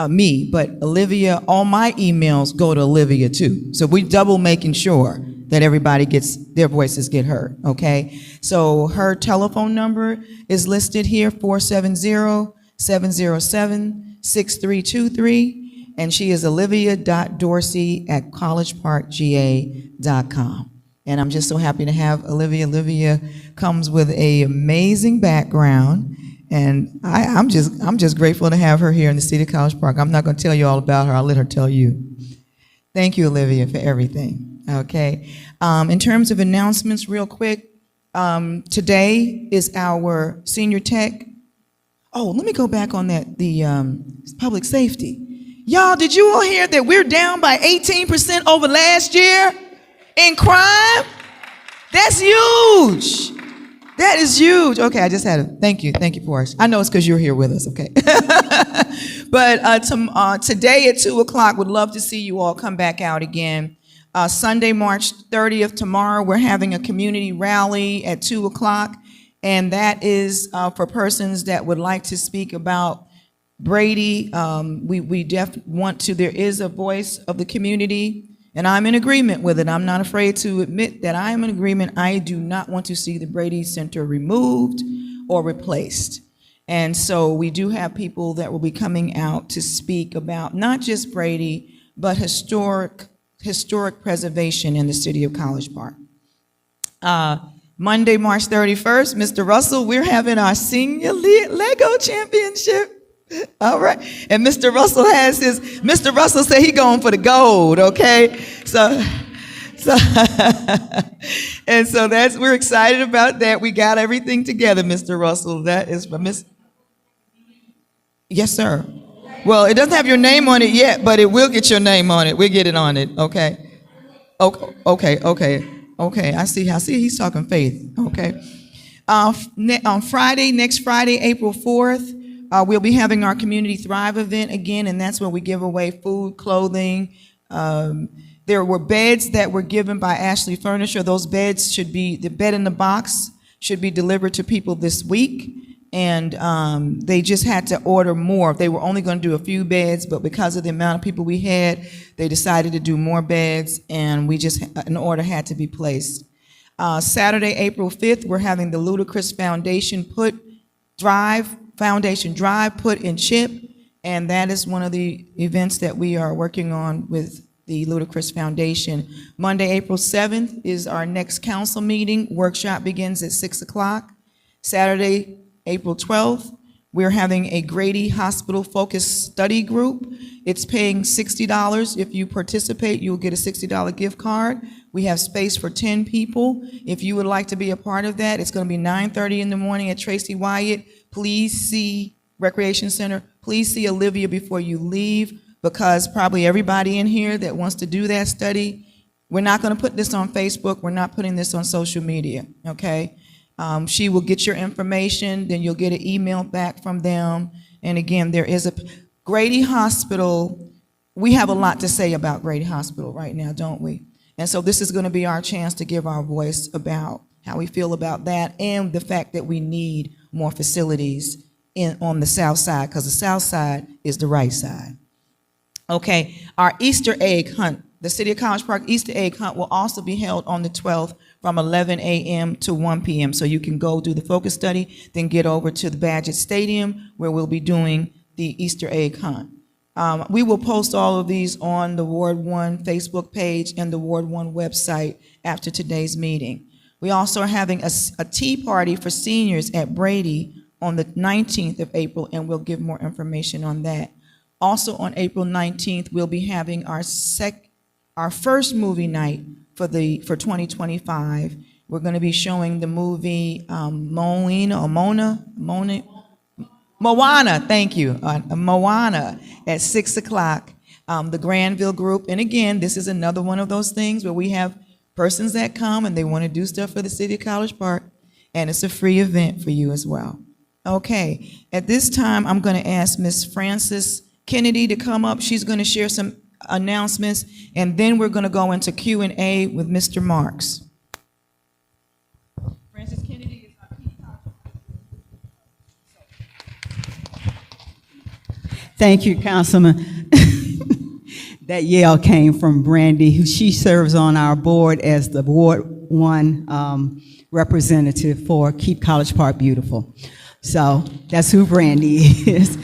me, but Olivia, all my emails go to Olivia too. So we double making sure that everybody gets, their voices get heard, okay? So her telephone number is listed here, 470-707-6323. And she is olivia.dorsey@collegeparkga.com. And I'm just so happy to have Olivia. Olivia comes with an amazing background, and I'm just grateful to have her here in the city of College Park. I'm not going to tell you all about her. I'll let her tell you. Thank you, Olivia, for everything. Okay. In terms of announcements, real quick, today is our senior tech. Oh, let me go back on that. The public safety. Y'all, did you all hear that we're down by 18% over last year in crime? That's huge. That is huge. Okay, I just had to, thank you, Forrest. I know it's because you're here with us, okay? But today at 2 o'clock, would love to see you all come back out again. Sunday, March 30th, tomorrow, we're having a community rally at 2 o'clock, and that is for persons that would like to speak about Brady. We want to, there is a voice of the community, and I'm in agreement with it. I'm not afraid to admit that I am in agreement. I do not want to see the Brady Center removed or replaced. And so we do have people that will be coming out to speak about not just Brady, but historic preservation in the city of College Park. Monday, March 31st, Mr. Russell, we're having our senior Lego championship. All right. And Mr. Russell said he going for the gold, okay? So and so we're excited about that. We got everything together, Mr. Russell. That is for Miss. Yes, sir. Well, it doesn't have your name on it yet, but it will get your name on it. We'll get it on it, okay? Okay. I see he's talking faith, okay? On Friday, next Friday, April 4th, we'll be having our Community Thrive event again, and that's where we give away food, clothing. There were beds that were given by Ashley Furniture. Those beds the bed in the box should be delivered to people this week. And they just had to order more. They were only going to do a few beds, but because of the amount of people we had, they decided to do more beds, and an order had to be placed. Saturday, April 5th, we're having the Ludacris Foundation Foundation Drive Put in Chip, and that is one of the events that we are working on with the Ludacris Foundation. Monday, April 7th is our next council meeting. Workshop begins at 6 o'clock. Saturday, April 12th, we're having a Grady Hospital Focus Study Group. It's paying $60. If you participate, you'll get a $60 gift card. We have space for 10 people. If you would like to be a part of that, it's going to be 9:30 in the morning at Tracy Wyatt. Please see Recreation Center. Please see Olivia before you leave, because probably everybody in here that wants to do that study, we're not going to put this on Facebook. We're not putting this on social media, okay? She will get your information, then you'll get an email back from them. And again, there is a Grady Hospital. We have a lot to say about Grady Hospital right now, don't we? And so this is going to be our chance to give our voice about how we feel about that, and the fact that we need more facilities on the south side, because the south side is the right side. Okay, our Easter egg hunt. The City of College Park Easter egg hunt will also be held on the 12th from 11 a.m. to 1 p.m. So you can go do the focus study, then get over to the Badgett Stadium where we'll be doing the Easter egg hunt. We will post all of these on the Ward 1 Facebook page and the Ward 1 website after today's meeting. We also are having a tea party for seniors at Brady on the 19th of April, and we'll give more information on that. Also on April 19th, we'll be having our first movie night for 2025. We're going to be showing the movie Moana, thank you, Moana at 6 o'clock, the Granville Group. And again, this is another one of those things where we have persons that come and they want to do stuff for the City of College Park, and it's a free event for you as well. Okay, at this time, I'm going to ask Miss Frances Kennedy to come up. She's going to share some announcements, and then we're going to go into Q&A with Mr. Marks. Frances Kennedy is our key Thank you, Councilman. That yell came from Brandy, who she serves on our board as the Ward 1 representative for Keep College Park Beautiful. So that's who Brandy is.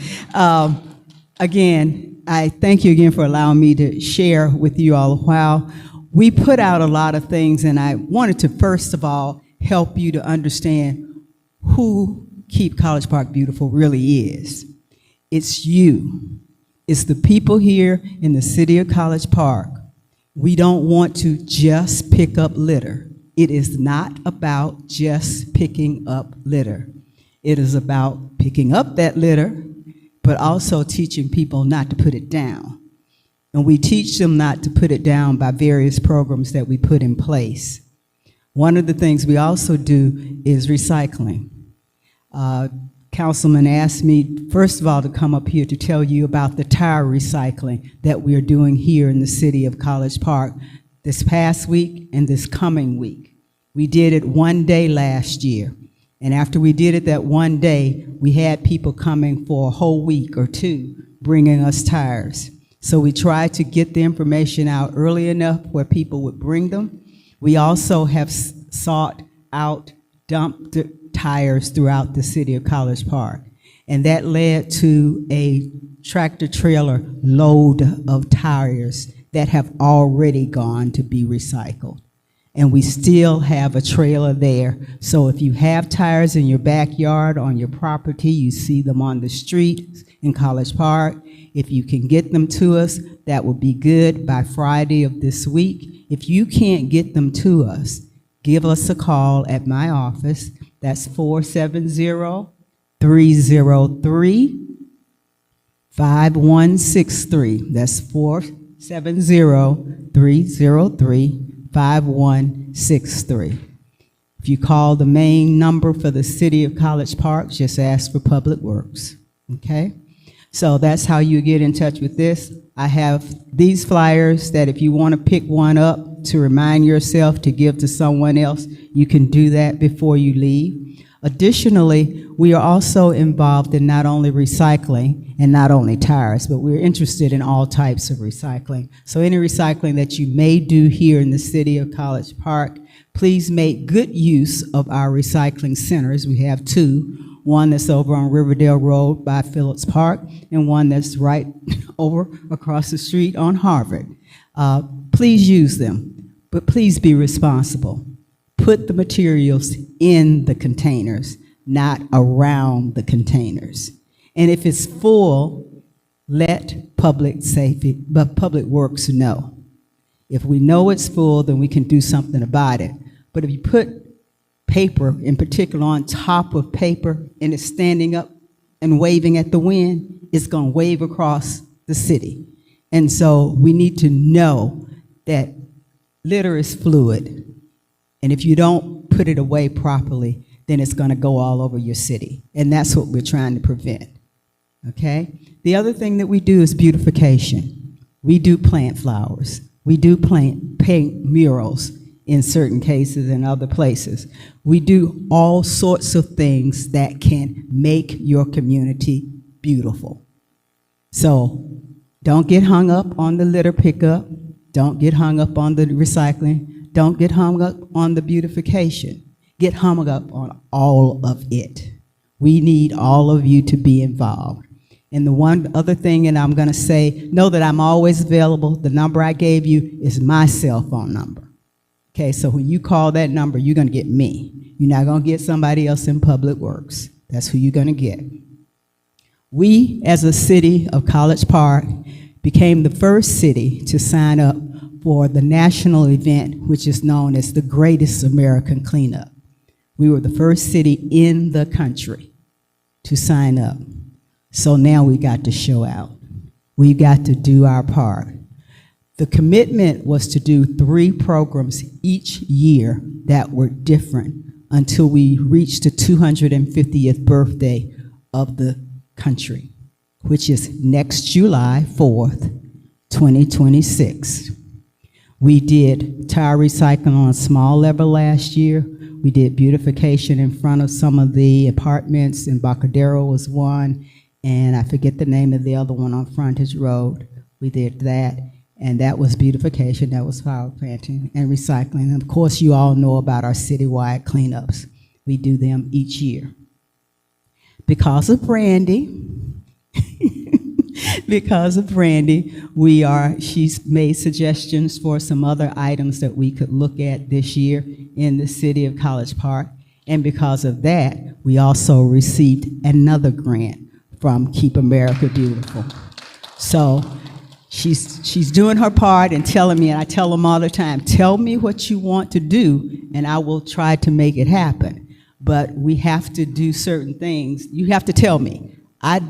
Again, I thank you again for allowing me to share with you all a while. We put out a lot of things, and I wanted to first of all help you to understand who Keep College Park Beautiful really is. It's you. It's the people here in the City of College Park. We don't want to just pick up litter. It is not about just picking up litter. It is about picking up that litter, but also teaching people not to put it down. And we teach them not to put it down by various programs that we put in place. One of the things we also do is recycling. Councilman asked me, first of all, to come up here to tell you about the tire recycling that we are doing here in the city of College Park this past week and this coming week. We did it one day last year. And after we did it that one day, we had people coming for a whole week or two bringing us tires. So we tried to get the information out early enough where people would bring them. We also have sought out dumped tires throughout the city of College Park. And that led to a tractor trailer load of tires that have already gone to be recycled. And we still have a trailer there. So if you have tires in your backyard, on your property, you see them on the street in College Park, if you can get them to us, that will be good by Friday of this week. If you can't get them to us, give us a call at my office. That's 470-303-5163. That's 470-303-5163. If you call the main number for the City of College Park, just ask for Public Works, okay? So that's how you get in touch with this. I have these flyers that if you want to pick one up to remind yourself to give to someone else, you can do that before you leave. Additionally, we are also involved in not only recycling and not only tires, but we're interested in all types of recycling. So any recycling that you may do here in the city of College Park, please make good use of our recycling centers. We have two. One that's over on Riverdale Road by Phillips Park, and one that's right over across the street on Harvard. Please use them, but please be responsible. Put the materials in the containers, not around the containers. And if it's full, let Public Works know. If we know it's full, then we can do something about it. But if you put paper, in particular, on top of paper, and it's standing up and waving at the wind, it's going to wave across the city. And so we need to know that litter is fluid. And if you don't put it away properly, then it's going to go all over your city. And that's what we're trying to prevent. Okay? The other thing that we do is beautification. We do plant flowers. We do paint murals in certain cases and other places. We do all sorts of things that can make your community beautiful. So don't get hung up on the litter pickup. Don't get hung up on the recycling. Don't get hung up on the beautification. Get hung up on all of it. We need all of you to be involved. And the one other thing, and I'm going to say, know that I'm always available. The number I gave you is my cell phone number. Okay, so when you call that number, you're going to get me. You're not going to get somebody else in Public Works. That's who you're going to get. We, as a city of College Park, became the first city to sign up for the national event, which is known as the Greatest American Cleanup. We were the first city in the country to sign up. So now we got to show out. We got to do our part. The commitment was to do 3 programs each year that were different until we reached the 250th birthday of the country, which is next July 4th, 2026. We did tire recycling on a small level last year. We did beautification in front of some of the apartments, and Bacadero was one, and I forget the name of the other one on Frontage Road. We did that. And that was beautification, that was flower planting and recycling. And of course, you all know about our citywide cleanups. We do them each year. Because of Brandy, she's made suggestions for some other items that we could look at this year in the city of College Park. And because of that, we also received another grant from Keep America Beautiful. So she's doing her part and telling me, and I tell them all the time, tell me what you want to do, and I will try to make it happen. But we have to do certain things. You have to tell me. I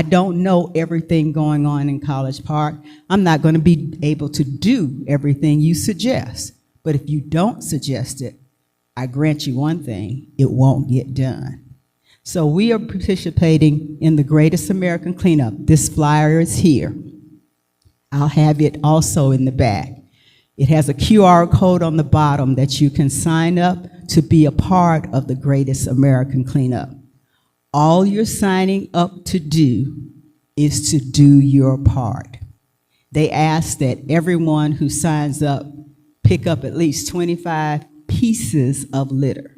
don't know everything going on in College Park. I'm not going to be able to do everything you suggest. But if you don't suggest it, I grant you one thing, it won't get done. So we are participating in the Greatest American Cleanup. This flyer is here. I'll have it also in the back. It has a QR code on the bottom that you can sign up to be a part of the Greatest American Cleanup. All you're signing up to do is to do your part. They ask that everyone who signs up pick up at least 25 pieces of litter,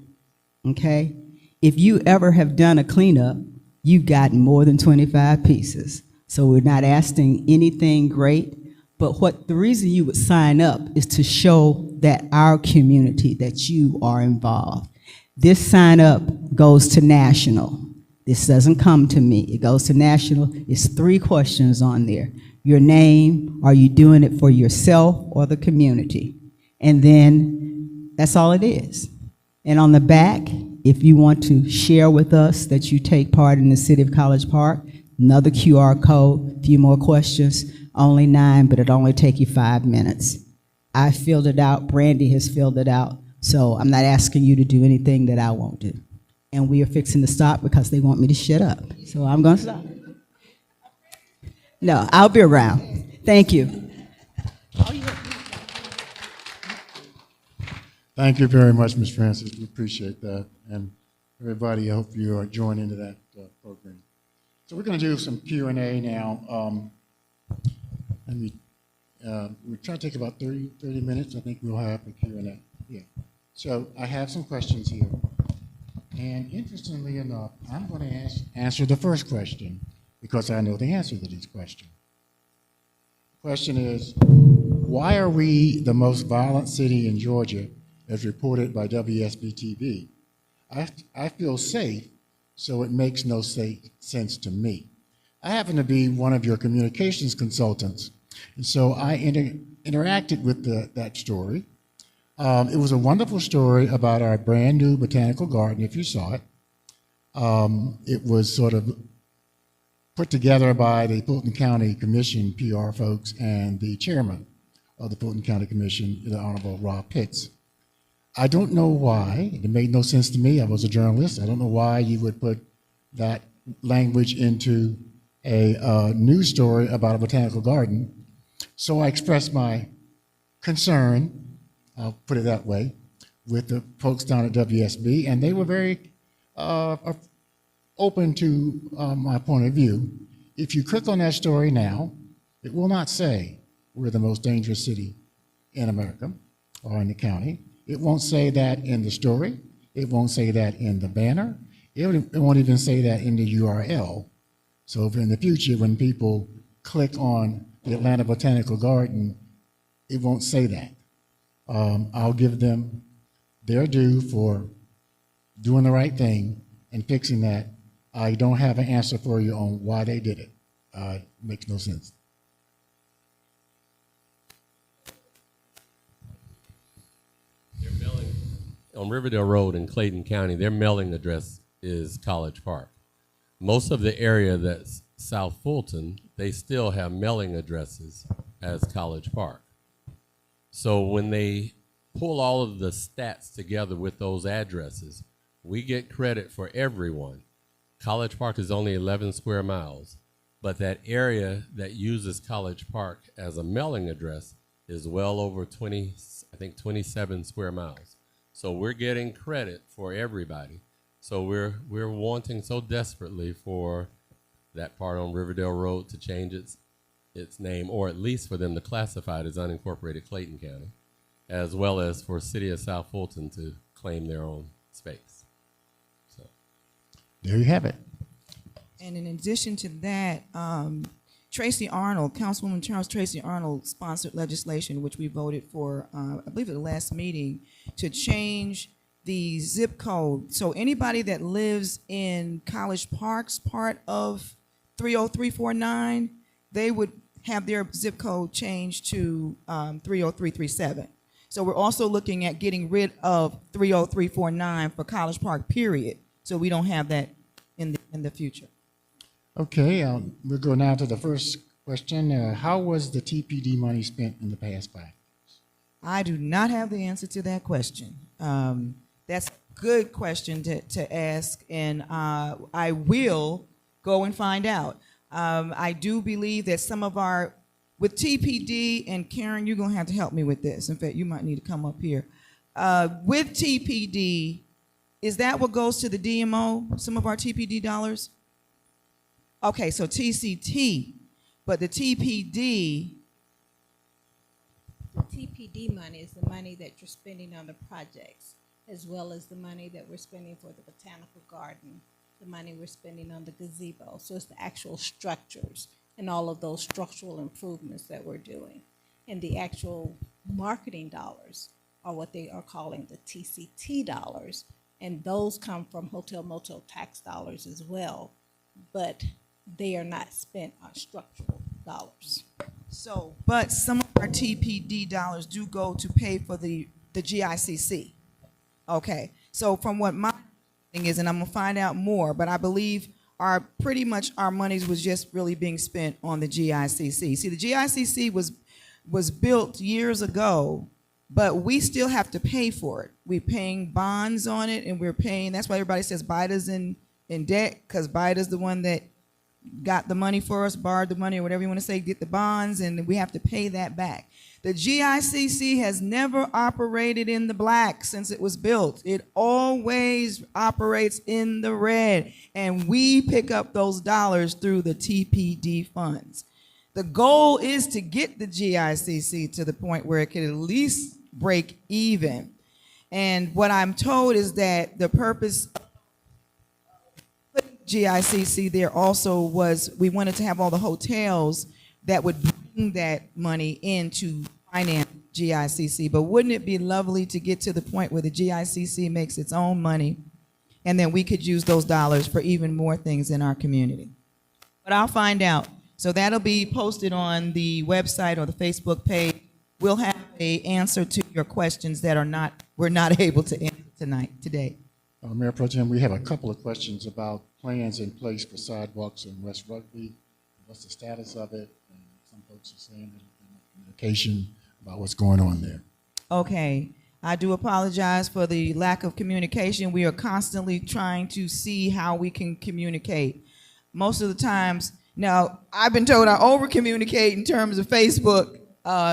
okay? If you ever have done a cleanup, you've gotten more than 25 pieces. So we're not asking anything great, but the reason you would sign up is to show that our community, that you are involved. This sign up goes to national. This doesn't come to me. It goes to national. It's 3 questions on there. Your name, are you doing it for yourself or the community? And then that's all it is. And on the back, if you want to share with us that you take part in the City of College Park, another QR code, a few more questions, only 9, but it'll only take you 5 minutes. I filled it out, Brandy has filled it out, so I'm not asking you to do anything that I won't do. And we are fixing to stop because they want me to shut up. So I'm gonna stop. No, I'll be around. Thank you. Thank you very much, Ms. Francis. We appreciate that. And everybody, I hope you are joining into that program. So we're going to do some Q&A now. We're trying to take about 30 minutes. I think we'll have a Q&A. Yeah. So I have some questions here. And interestingly enough, I'm going to answer the first question because I know the answer to these questions. The question is, why are we the most violent city in Georgia as reported by WSB-TV? I feel safe, so it makes no sense to me. I happen to be one of your communications consultants, and so I interacted with that story. It was a wonderful story about our brand new botanical garden, if you saw it. It was sort of put together by the Fulton County Commission PR folks and the chairman of the Fulton County Commission, the Honorable Rob Pitts. I don't know why, it made no sense to me. I was a journalist. I don't know why you would put that language into a news story about a botanical garden. So I expressed my concern, I'll put it that way, with the folks down at WSB, and they were very open to my point of view. If you click on that story now, it will not say we're the most dangerous city in America or in the county. It won't say that in the story. It won't say that in the banner. It won't even say that in the URL. So if in the future, when people click on the Atlanta Botanical Garden, it won't say that. I'll give them their due for doing the right thing and fixing that. I don't have an answer for you on why they did it. It makes no sense. On Riverdale Road in Clayton County, their mailing address is College Park. Most of the area that's South Fulton, they still have mailing addresses as College Park. So when they pull all of the stats together with those addresses, we get credit for everyone. College Park is only 11 square miles, but that area that uses College Park as a mailing address is well over 27 square miles. So we're getting credit for everybody. So we're wanting so desperately for that part on Riverdale Road to change its name, or at least for them to classify it as unincorporated Clayton County, as well as for City of South Fulton to claim their own space. So there you have it. And in addition to that, Tracy Arnold, Councilwoman Charles Tracy Arnold sponsored legislation, which we voted for, I believe at the last meeting, to change the zip code. So anybody that lives in College Park's part of 30349, they would have their zip code changed to 30337. So we're also looking at getting rid of 30349 for College Park, period. So we don't have that in the future. Okay, we'll go now to the first question. How was the TPD money spent in the past 5 years? I do not have the answer to that question. That's a good question to ask, and I will go and find out. I do believe that some of our, with TPD, and Karen, you're gonna have to help me with this. In fact, you might need to come up here. With TPD, is that what goes to the DMO, some of our TPD dollars? Okay, so TCT, but the TPD, The TPD money is the money that you're spending on the projects, as well as the money that we're spending for the botanical garden, the money we're spending on the gazebo. So it's the actual structures and all of those structural improvements that we're doing. And the actual marketing dollars are what they are calling the TCT dollars. And those come from hotel motel tax dollars as well, but they are not spent on structural dollars. so, but some of our TPD dollars do go to pay for the GICC. Okay, so from what my thing is, and I'm gonna find out more, but I believe pretty much our monies was just really being spent on the GICC. See, the GICC was built years ago, but we still have to pay for it. We're paying bonds on it, and we're paying, that's why everybody says BIDA's in debt, because BIDA's the one that got the money for us, borrowed the money, or whatever you want to say, get the bonds, and we have to pay that back. The GICC has never operated in the black since it was built. It always operates in the red, and we pick up those dollars through the TPD funds. The goal is to get the GICC to the point where it can at least break even. And what I'm told is that the purpose of putting GICC there also was we wanted to have all the hotels that would bring that money in to finance GICC. But wouldn't it be lovely to get to the point where the GICC makes its own money, and then we could use those dollars for even more things in our community? But I'll find out. So that'll be posted on the website or the Facebook page. We'll have an answer to your questions that we're not able to answer today. Mayor Pro Tem, we have a couple of questions about plans in place for sidewalks in West Rugby. What's the status of it? And some folks are saying there's been no communication about what's going on there. Okay, I do apologize for the lack of communication. We are constantly trying to see how we can communicate. Most of the times, now I've been told I over-communicate in terms of Facebook,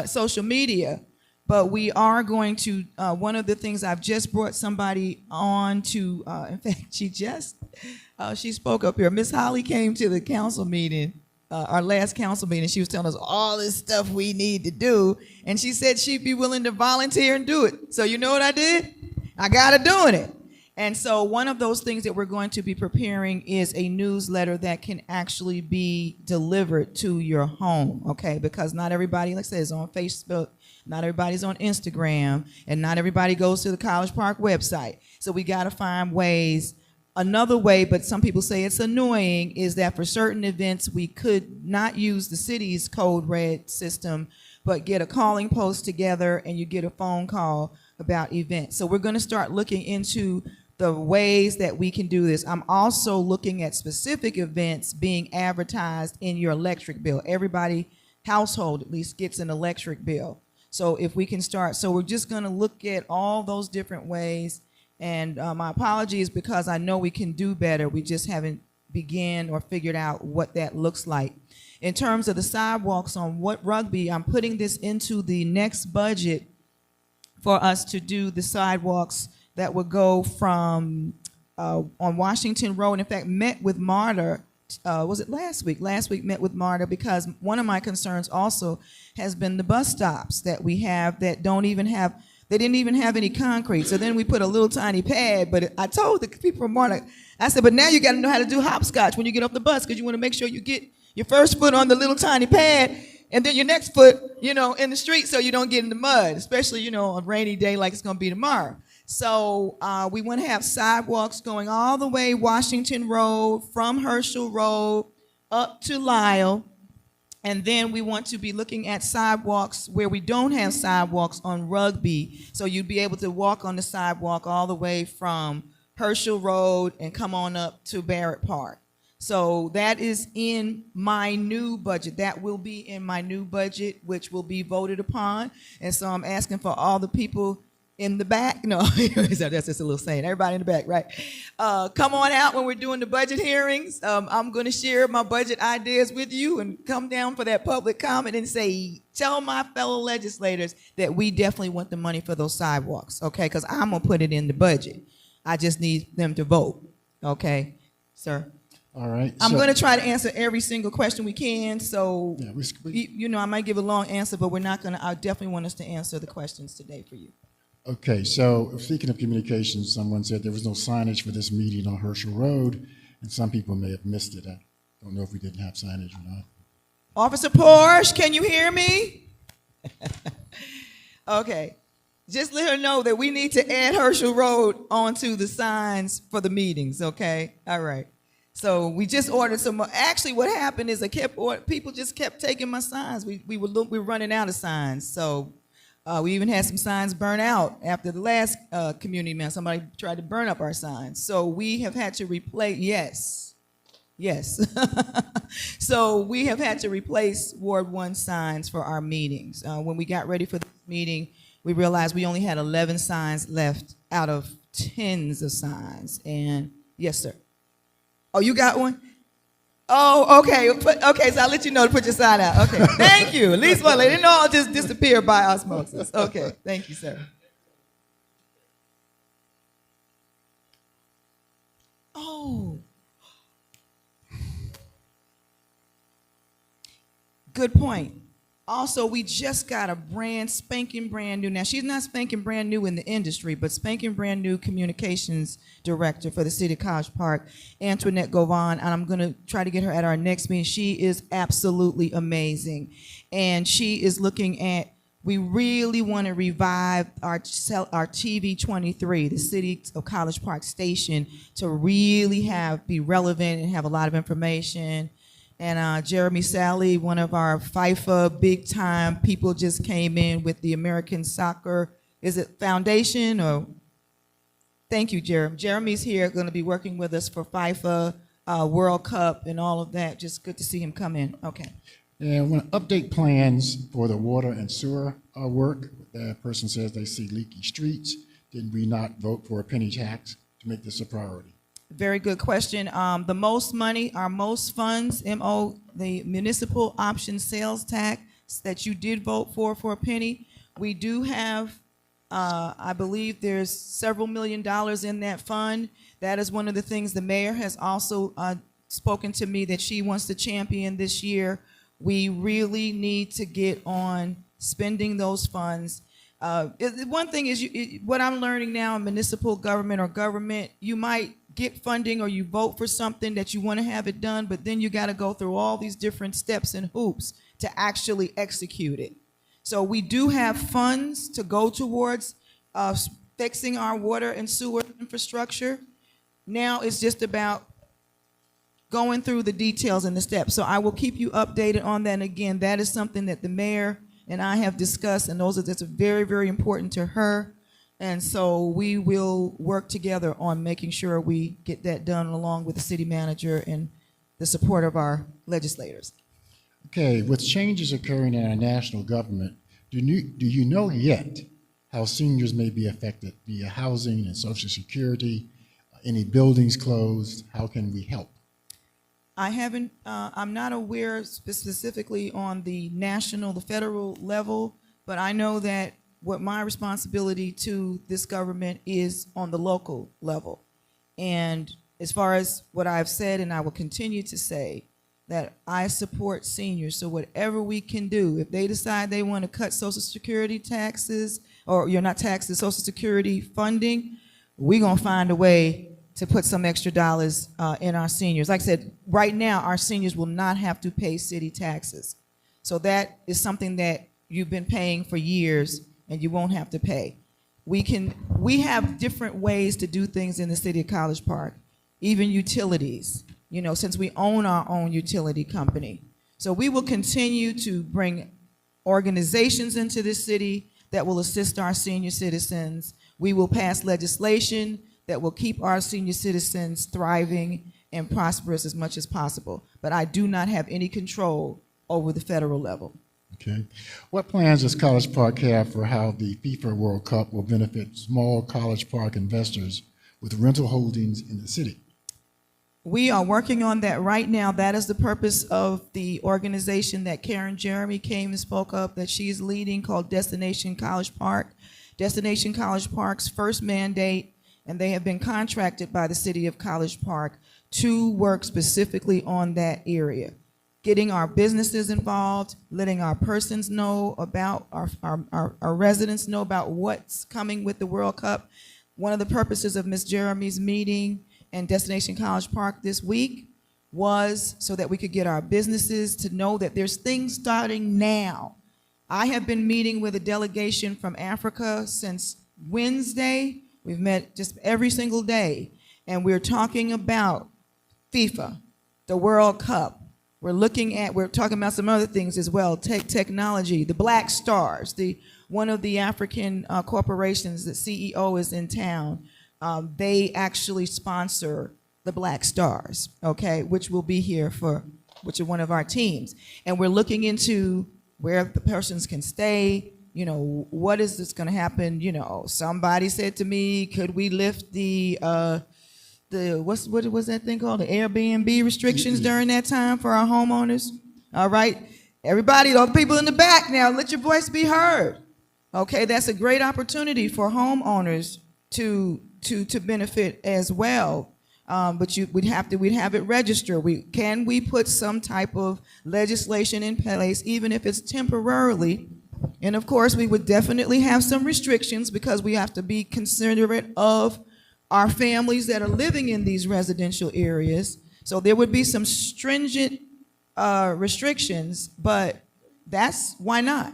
social media, but we are going to, one of the things I've just brought somebody on to, in fact, she spoke up here. Miss Holly came to the council meeting, our last council meeting. She was telling us all this stuff we need to do, and she said she'd be willing to volunteer and do it. So you know what I did? I got her doing it. And so one of those things that we're going to be preparing is a newsletter that can actually be delivered to your home, okay? Because not everybody, like I said, is on Facebook, not everybody's on Instagram, and not everybody goes to the College Park website. So we got to find ways. Another way, but some people say it's annoying, is that for certain events we could not use the city's code red system, but get a calling post together and you get a phone call about events. So we're going to start looking into the ways that we can do this. I'm also looking at specific events being advertised in your electric bill. Everybody, household at least, gets an electric bill. So if we can start, so we're just going to look at all those different ways. And my apologies, because I know we can do better. We just haven't began or figured out what that looks like. In terms of the sidewalks on Rugby, I'm putting this into the next budget for us to do the sidewalks that would go from on Washington Road. In fact, met with MARTA, was it last week? Last week met with MARTA, because one of my concerns also has been the bus stops that we have that don't even have, they didn't even have any concrete. So then we put a little tiny pad, but I told the people from MARTA, I said, but now you gotta know how to do hopscotch when you get off the bus, because you wanna make sure you get your first foot on the little tiny pad, and then your next foot, you know, in the street, so you don't get in the mud, especially, you know, on a rainy day like it's gonna be tomorrow. So we want to have sidewalks going all the way Washington Road, from Herschel Road up to Lyle. And then we want to be looking at sidewalks where we don't have sidewalks on Rugby. So you'd be able to walk on the sidewalk all the way from Herschel Road and come on up to Barrett Park. So that is in my new budget. That will be in my new budget, which will be voted upon. And so I'm asking for all the people in the back. No, that's just a little saying. Everybody in the back, right? Come on out when we're doing the budget hearings. I'm going to share my budget ideas with you and come down for that public comment and say, tell my fellow legislators that we definitely want the money for those sidewalks, okay? Because I'm going to put it in the budget. I just need them to vote, okay, sir? All right. I'm so- going to try to answer every single question we can, so, Yeah, you know, I might give a long answer, but we're not going to, I definitely want us to answer the questions today for you. Okay, so speaking of communications, someone said there was no signage for this meeting on Herschel Road, and some people may have missed it. I don't know if we didn't have signage or not. Officer Porsche, can you hear me? Okay. Just let her know that we need to add Herschel Road onto the signs for the meetings, okay? All right. So we just ordered some more. Actually, what happened is people just kept taking my signs. We were running out of signs. So we even had some signs burn out after the last community meeting. Somebody tried to burn up our signs. So we have had to replace, yes. So we have had to replace Ward 1 signs for our meetings. When we got ready for the meeting, we realized we only had 11 signs left out of tens of signs. And yes, sir. Oh, you got one? Oh, okay. Okay, so I'll let you know to put your sign out. Okay, thank you. At least one. They didn't all just disappear by osmosis. Okay, thank you, sir. Oh. Good point. Also, we just got a spanking brand new, now she's not spanking brand new in the industry, but spanking brand new communications director for the city of College Park, Antoinette Govan, and I'm gonna try to get her at our next meeting. She is absolutely amazing. And she is looking at, we really wanna revive our TV 23, the city of College Park station, to really be relevant and have a lot of information. And Jeremy Sally, one of our FIFA big time people, just came in with the American Soccer, is it Foundation or? Thank you, Jeremy. Jeremy's here, going to be working with us for FIFA, World Cup and all of that. Just good to see him come in. Okay. And I want to update plans for the water and sewer work. The person says they see leaky streets. Did we not vote for a penny tax to make this a priority? Very good question. The most money, our most funds, the municipal option sales tax that you did vote for a penny. We do have, I believe there's several $1 million in that fund. That is one of the things the mayor has also spoken to me that she wants to champion this year. We really need to get on spending those funds. One thing is, what I'm learning now in municipal government or government, you might get funding or you vote for something that you want to have it done, but then you got to go through all these different steps and hoops to actually execute it. So we do have funds to go towards fixing our water and sewer infrastructure. Now it's just about going through the details and the steps. So I will keep you updated on that. And again, that is something that the mayor and I have discussed, and that's very, very important to her. And so we will work together on making sure we get that done along with the city manager and the support of our legislators. Okay, with changes occurring in our national government, do you know yet how seniors may be affected via housing and Social Security? Any buildings closed? How can we help? I haven't, I'm not aware specifically on the federal level, but I know that what my responsibility to this government is on the local level. And as far as what I've said, and I will continue to say, that I support seniors. So whatever we can do, if they decide they want to cut Social Security taxes, or you're not taxes, Social Security funding, we're going to find a way to put some extra dollars in our seniors. Like I said, right now, our seniors will not have to pay city taxes. So that is something that you've been paying for years, and you won't have to pay. We have different ways to do things in the city of College Park, even utilities, you know, since we own our own utility company. So we will continue to bring organizations into this city that will assist our senior citizens. We will pass legislation that will keep our senior citizens thriving and prosperous as much as possible. But I do not have any control over the federal level. Okay. What plans does College Park have for how the FIFA World Cup will benefit small College Park investors with rental holdings in the city? We are working on that right now. That is the purpose of the organization that Karen Jeremy came and spoke of, that she's leading, called Destination College Park. Destination College Park's first mandate, and they have been contracted by the city of College Park to work specifically on that area. Getting our businesses involved, letting our persons know about, our residents know about what's coming with the World Cup. One of the purposes of Ms. Jeremy's meeting and Destination College Park this week was so that we could get our businesses to know that there's things starting now. I have been meeting with a delegation from Africa since Wednesday. We've met just every single day, and we're talking about FIFA, the World Cup. We're talking about some other things as well, technology, the Black Stars, one of the African corporations, the CEO is in town. They actually sponsor the Black Stars, okay, which will be here which are one of our teams. And we're looking into where the persons can stay, what is this gonna happen? Somebody said to me, could we lift what was that thing called? The Airbnb restrictions during that time for our homeowners? All right, everybody, all the people in the back now, let your voice be heard. Okay, that's a great opportunity for homeowners to benefit as well. But we'd have it registered. Can we put some type of legislation in place, even if it's temporarily? And of course, we would definitely have some restrictions because we have to be considerate of our families that are living in these residential areas. So there would be some stringent restrictions, but why not?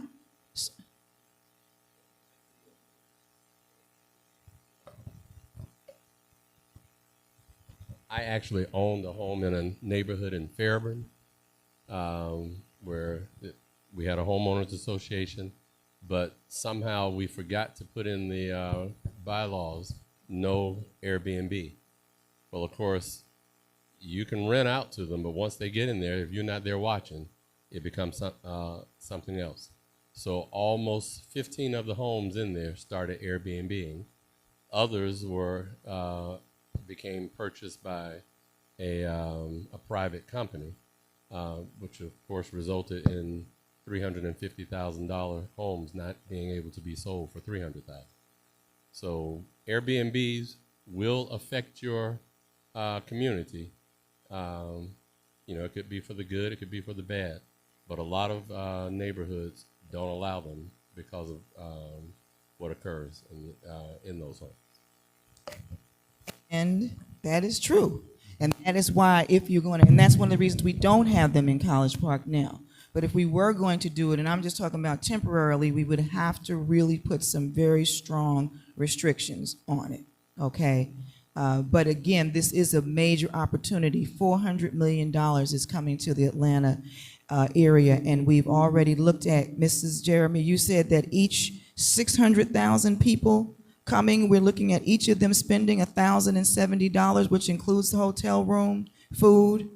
I actually owned a home in a neighborhood in Fairburn where we had a homeowners association, but somehow we forgot to put in the bylaws no Airbnb. Well, of course, you can rent out to them, but once they get in there, if you're not there watching, it becomes something else. So almost 15 of the homes in there started Airbnb-ing. Others became purchased by a private company, which of course resulted in $350,000 homes not being able to be sold for $300,000. So Airbnbs will affect your community. It could be for the good, it could be for the bad, but a lot of neighborhoods don't allow them because of what occurs in those homes. And that is true. And that is why and that's one of the reasons we don't have them in College Park now. But if we were going to do it, and I'm just talking about temporarily, we would have to really put some very strong restrictions on it, okay? But again, this is a major opportunity. $400 million is coming to the Atlanta area, and we've already looked at, Mrs. Jeremy, you said that each 600,000 people coming, we're looking at each of them spending $1,070, which includes the hotel room, food,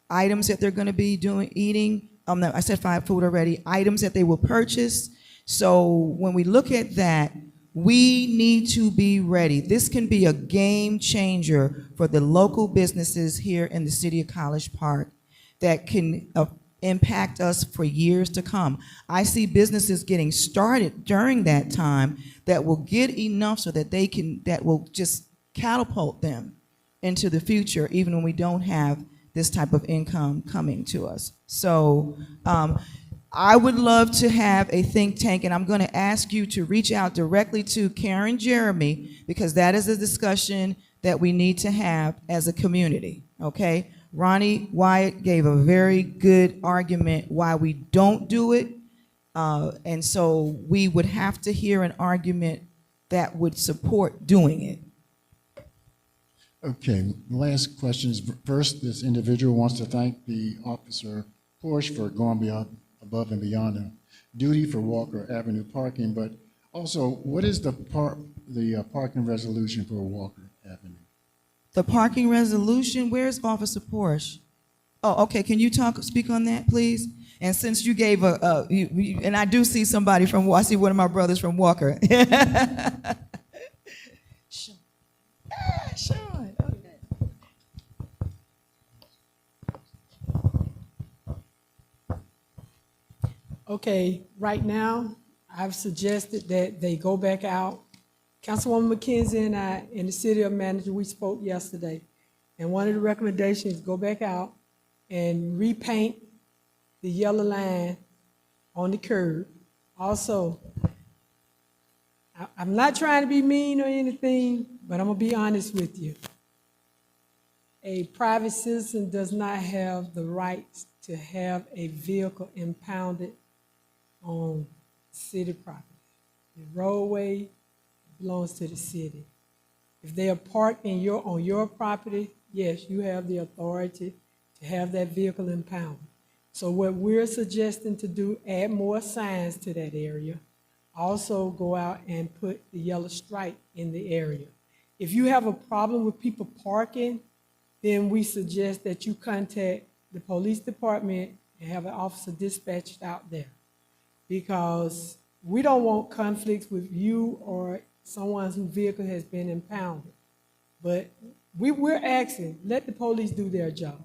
items that they're going to be eating. No, I said food already. Items that they will purchase. So when we look at that, we need to be ready. This can be a game changer for the local businesses here in the city of College Park that can impact us for years to come. I see businesses getting started during that time that will get enough so that that will just catapult them into the future, even when we don't have this type of income coming to us. So I would love to have a think tank, and I'm going to ask you to reach out directly to Karen Jeremy, because that is a discussion that we need to have as a community, okay? Ronnie Wyatt gave a very good argument why we don't do it, and so we would have to hear an argument that would support doing it. Okay, the last question is, first, this individual wants to thank the Officer Porsche for going above and beyond the duty for Walker Avenue parking, but also, what is the parking resolution for Walker Avenue? The parking resolution, where's Officer Porsche? Oh, okay, can you speak on that, please? And since you gave and I do see somebody from, I see one of my brothers from Walker. Sean. Sean, okay. Okay, right now, I've suggested that they go back out. Councilwoman McKenzie and I, and the city manager, we spoke yesterday. And one of the recommendations is go back out and repaint the yellow line on the curb. Also, I'm not trying to be mean or anything, but I'm gonna be honest with you. A private citizen does not have the right to have a vehicle impounded on city property. The roadway belongs to the city. If they are parked on your property, yes, you have the authority to have that vehicle impounded. So what we're suggesting to do, add more signs to that area. Also go out and put the yellow stripe in the area. If you have a problem with people parking, then we suggest that you contact the police department and have an officer dispatched out there. Because we don't want conflicts with you or someone whose vehicle has been impounded. But we're asking, let the police do their job.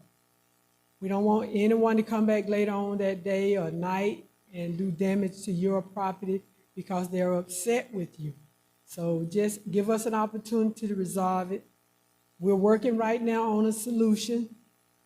We don't want anyone to come back later on that day or night and do damage to your property because they're upset with you. So just give us an opportunity to resolve it. We're working right now on a solution.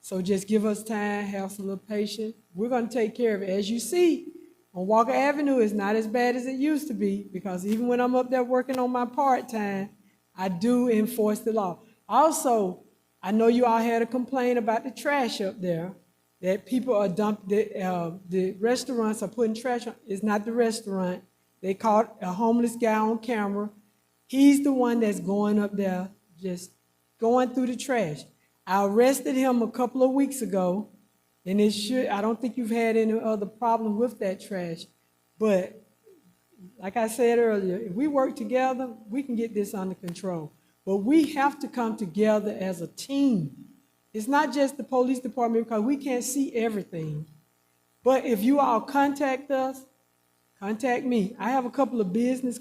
So just give us time, have some little patience. We're going to take care of it. As you see, on Walker Avenue, it's not as bad as it used to be, because even when I'm up there working on my part-time, I do enforce the law. Also, I know you all had a complaint about the trash up there, that people are dumping, the restaurants are putting trash on. It's not the restaurant. They caught a homeless guy on camera. He's the one that's going up there, just going through the trash. I arrested him a couple of weeks ago, and I don't think you've had any other problem with that trash. But like I said earlier, if we work together, we can get this under control. But we have to come together as a team. It's not just the police department, because we can't see everything. But if you all contact us, contact me. I have a couple of business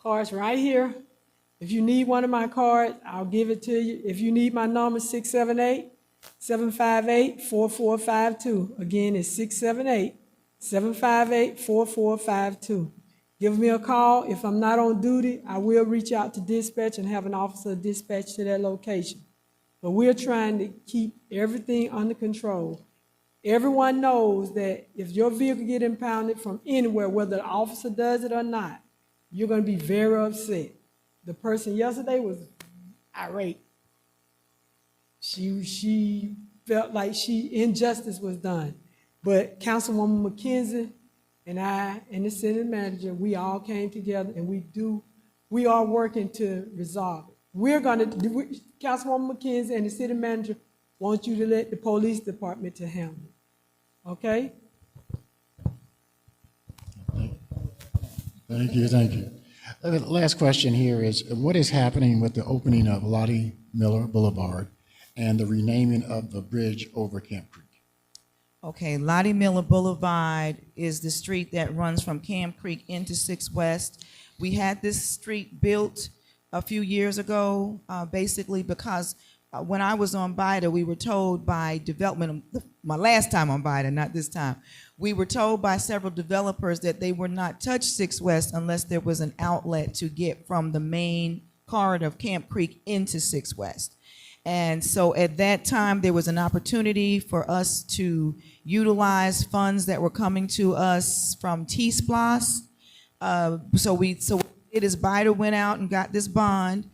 cards right here. If you need one of my cards, I'll give it to you. If you need my number, 678-758-4452. Again, it's 678-758-4452. Give me a call. If I'm not on duty, I will reach out to dispatch and have an officer dispatch to that location. But we're trying to keep everything under control. Everyone knows that if your vehicle get impounded from anywhere, whether the officer does it or not, you're going to be very upset. The person yesterday was irate. She felt like injustice was done. But Councilwoman McKenzie and I and the city manager, we all came together, and we are working to resolve it. Councilwoman McKenzie and the city manager want you to let the police department to handle it. Okay? Thank you, thank you. The last question here is, what is happening with the opening of Lottie Miller Boulevard and the renaming of the bridge over Camp Creek? Okay, Lottie Miller Boulevard is the street that runs from Camp Creek into 6 West. We had this street built a few years ago, basically because when I was on BIDA, we were told by development, my last time on BIDA, not this time, we were told by several developers that they would not touch 6 West unless there was an outlet to get from the main corridor of Camp Creek into 6 West. And so at that time, there was an opportunity for us to utilize funds that were coming to us from T-SPLOS. So it is BIDA went out and got this bond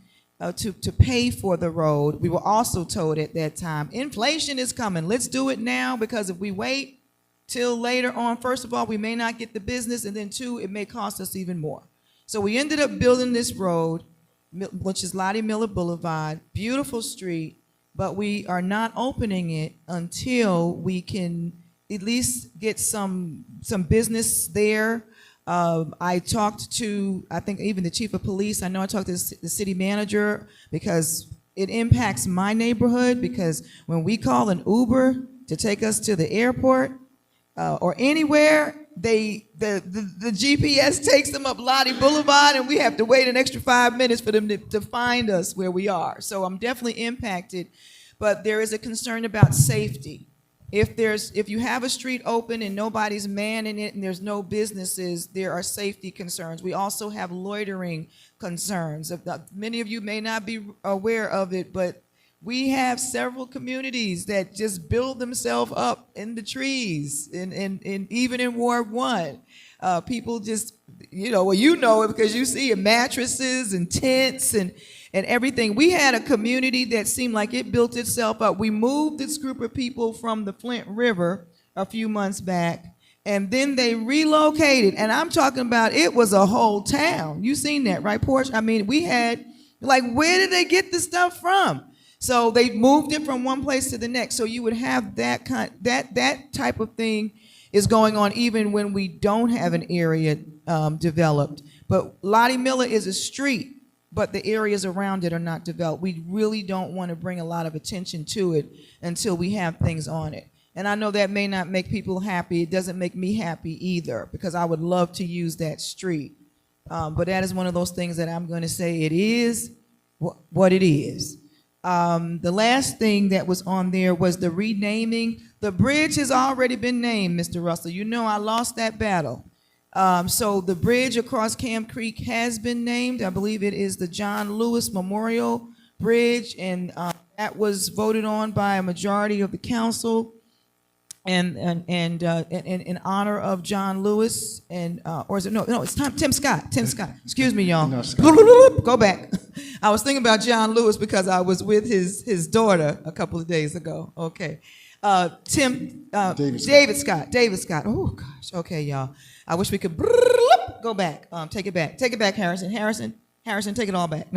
to pay for the road. We were also told at that time, inflation is coming. Let's do it now, because if we wait till later on, first of all, we may not get the business, and then 2, it may cost us even more. So we ended up building this road, which is Lottie Miller Boulevard, beautiful street, but we are not opening it until we can at least get some business there. I talked to, I think, even the chief of police. I know I talked to the city manager, because it impacts my neighborhood, because when we call an Uber to take us to the airport, or anywhere, the GPS takes them up Lottie Boulevard, and we have to wait an extra 5 minutes for them to find us where we are. So I'm definitely impacted, but there is a concern about safety. If you have a street open and nobody's manning it and there's no businesses, there are safety concerns. We also have loitering concerns. Many of you may not be aware of it, but we have several communities that just build themselves up in the trees, and even in Ward 1. People just, you know it because you see it, mattresses and tents and everything. We had a community that seemed like it built itself up. We moved this group of people from the Flint River a few months back, and then they relocated. And I'm talking about, it was a whole town. You seen that, right, Portia? I mean, we had, where did they get the stuff from? So they moved it from one place to the next. So you would have that type of thing is going on even when we don't have an area developed. But Lottie Miller is a street, but the areas around it are not developed. We really don't want to bring a lot of attention to it until we have things on it. And I know that may not make people happy. It doesn't make me happy either, because I would love to use that street. But that is one of those things that I'm going to say it is what it is. The last thing that was on there was the renaming. The bridge has already been named, Mr. Russell. You know I lost that battle. So the bridge across Camp Creek has been named. I believe it is the John Lewis Memorial Bridge, and that was voted on by a majority of the council, and in honor of John Lewis, and or is it no? It's Tim Scott. Tim Scott. Excuse me, y'all. No, Scott. Go back. I was thinking about John Lewis because I was with his daughter a couple of days ago. Okay. David Scott. Oh gosh. Okay, y'all. I wish we could go back. Take it back. Take it back, Harrison. Harrison, take it all back.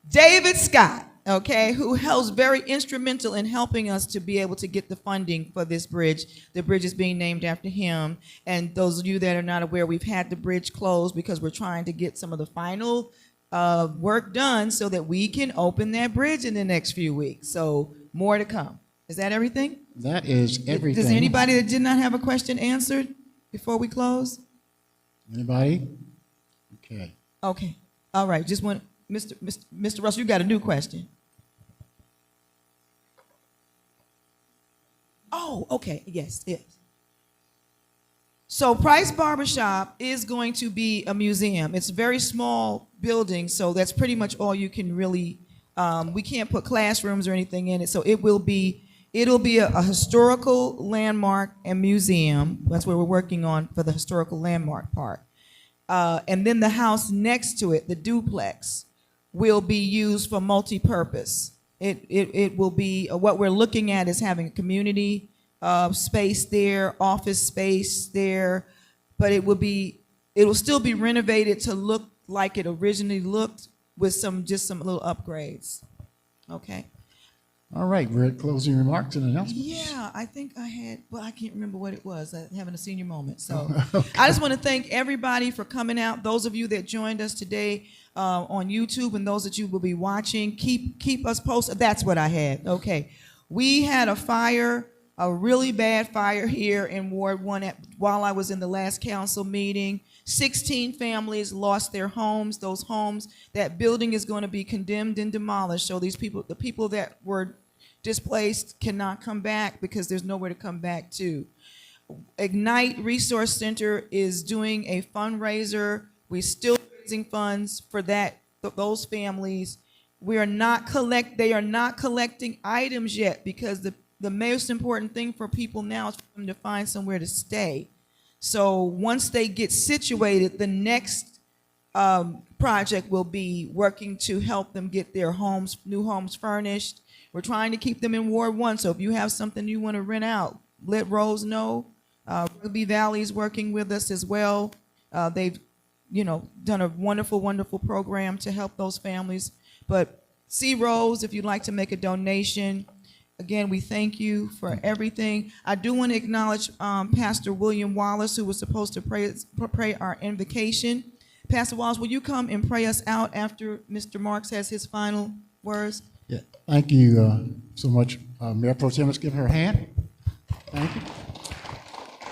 David Scott, okay, who was very instrumental in helping us to be able to get the funding for this bridge. The bridge is being named after him. And those of you that are not aware, we've had the bridge closed because we're trying to get some of the final work done so that we can open that bridge in the next few weeks. So more to come. Is that everything? That is everything. Does anybody that did not have a question answered before we close? Anybody? Okay. Okay. All right. Just want Mr. Russell, you got a new question. Oh, okay. Yes. So Price Barbershop is going to be a museum. It's a very small building, so that's pretty much all you can really, we can't put classrooms or anything in it, so it'll be a historical landmark and museum. That's what we're working on for the historical landmark part. And then the house next to it, the duplex, will be used for multi-purpose. It will be, what we're looking at is having a community space there, office space there, but it will still be renovated to look like it originally looked with just some little upgrades. Okay. All right, we're at closing remarks and announcements. Yeah, I think I had, well, I can't remember what it was. I'm having a senior moment. So I just want to thank everybody for coming out. Those of you that joined us today on YouTube, and those that you will be watching, keep us posted. That's what I had. Okay. We had a fire, a really bad fire here in Ward 1 while I was in the last council meeting. 16 families lost their homes. Those homes, that building is going to be condemned and demolished. So these people, the people that were displaced cannot come back because there's nowhere to come back to. Ignite Resource Center is doing a fundraiser. We're still raising funds for those families. They are not collecting items yet because the most important thing for people now is for them to find somewhere to stay. So once they get situated, the next project will be working to help them get their new homes furnished. We're trying to keep them in Ward 1, so if you have something you want to rent out, let Rose know. Ruby Valley is working with us as well. They've, done a wonderful, wonderful program to help those families. But see Rose if you'd like to make a donation. Again, we thank you for everything. I do want to acknowledge Pastor William Wallace, who was supposed to pray our invocation. Pastor Wallace, will you come and pray us out after Mr. Marks has his final words? Yeah, thank you so much, Mayor Pro Tem. Let's give her a hand. Thank you.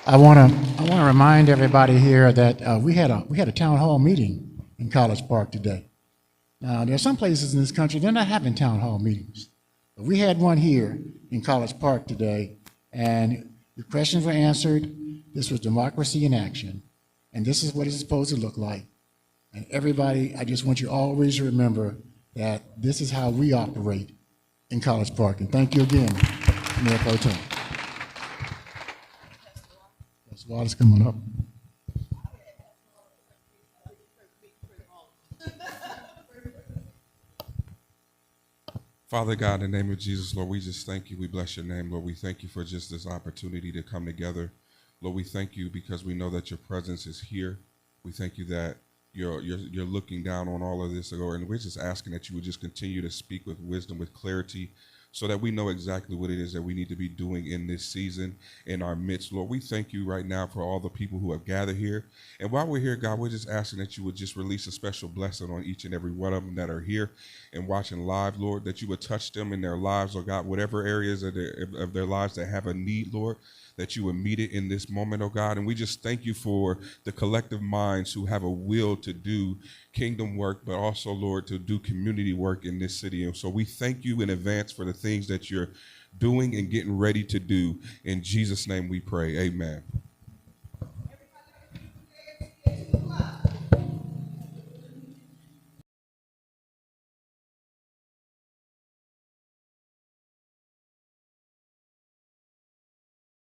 I want to remind everybody here that we had a town hall meeting in College Park today. Now, there are some places in this country, they're not having town hall meetings. But we had one here in College Park today, and the questions were answered. This was democracy in action, and this is what it's supposed to look like. And everybody, I just want you always to remember that this is how we operate in College Park. And thank you again, Mayor Pro Tem. That's water's coming up. Father God, in the name of Jesus, Lord, we just thank you. We bless your name, Lord. We thank you for just this opportunity to come together. Lord, we thank you because we know that your presence is here. We thank you that you're looking down on all of this, Lord, and we're just asking that you would just continue to speak with wisdom, with clarity, so that we know exactly what it is that we need to be doing in this season in our midst. Lord, we thank you right now for all the people who have gathered here. And while we're here, God, we're just asking that you would just release a special blessing on each and every one of them that are here and watching live, Lord, that you would touch them in their lives, oh God, whatever areas of their lives that have a need, Lord, that you would meet it in this moment, oh God. And we just thank you for the collective minds who have a will to do kingdom work, but also, Lord, to do community work in this city. And so we thank you in advance for the things that you're doing and getting ready to do. In Jesus' name we pray, amen.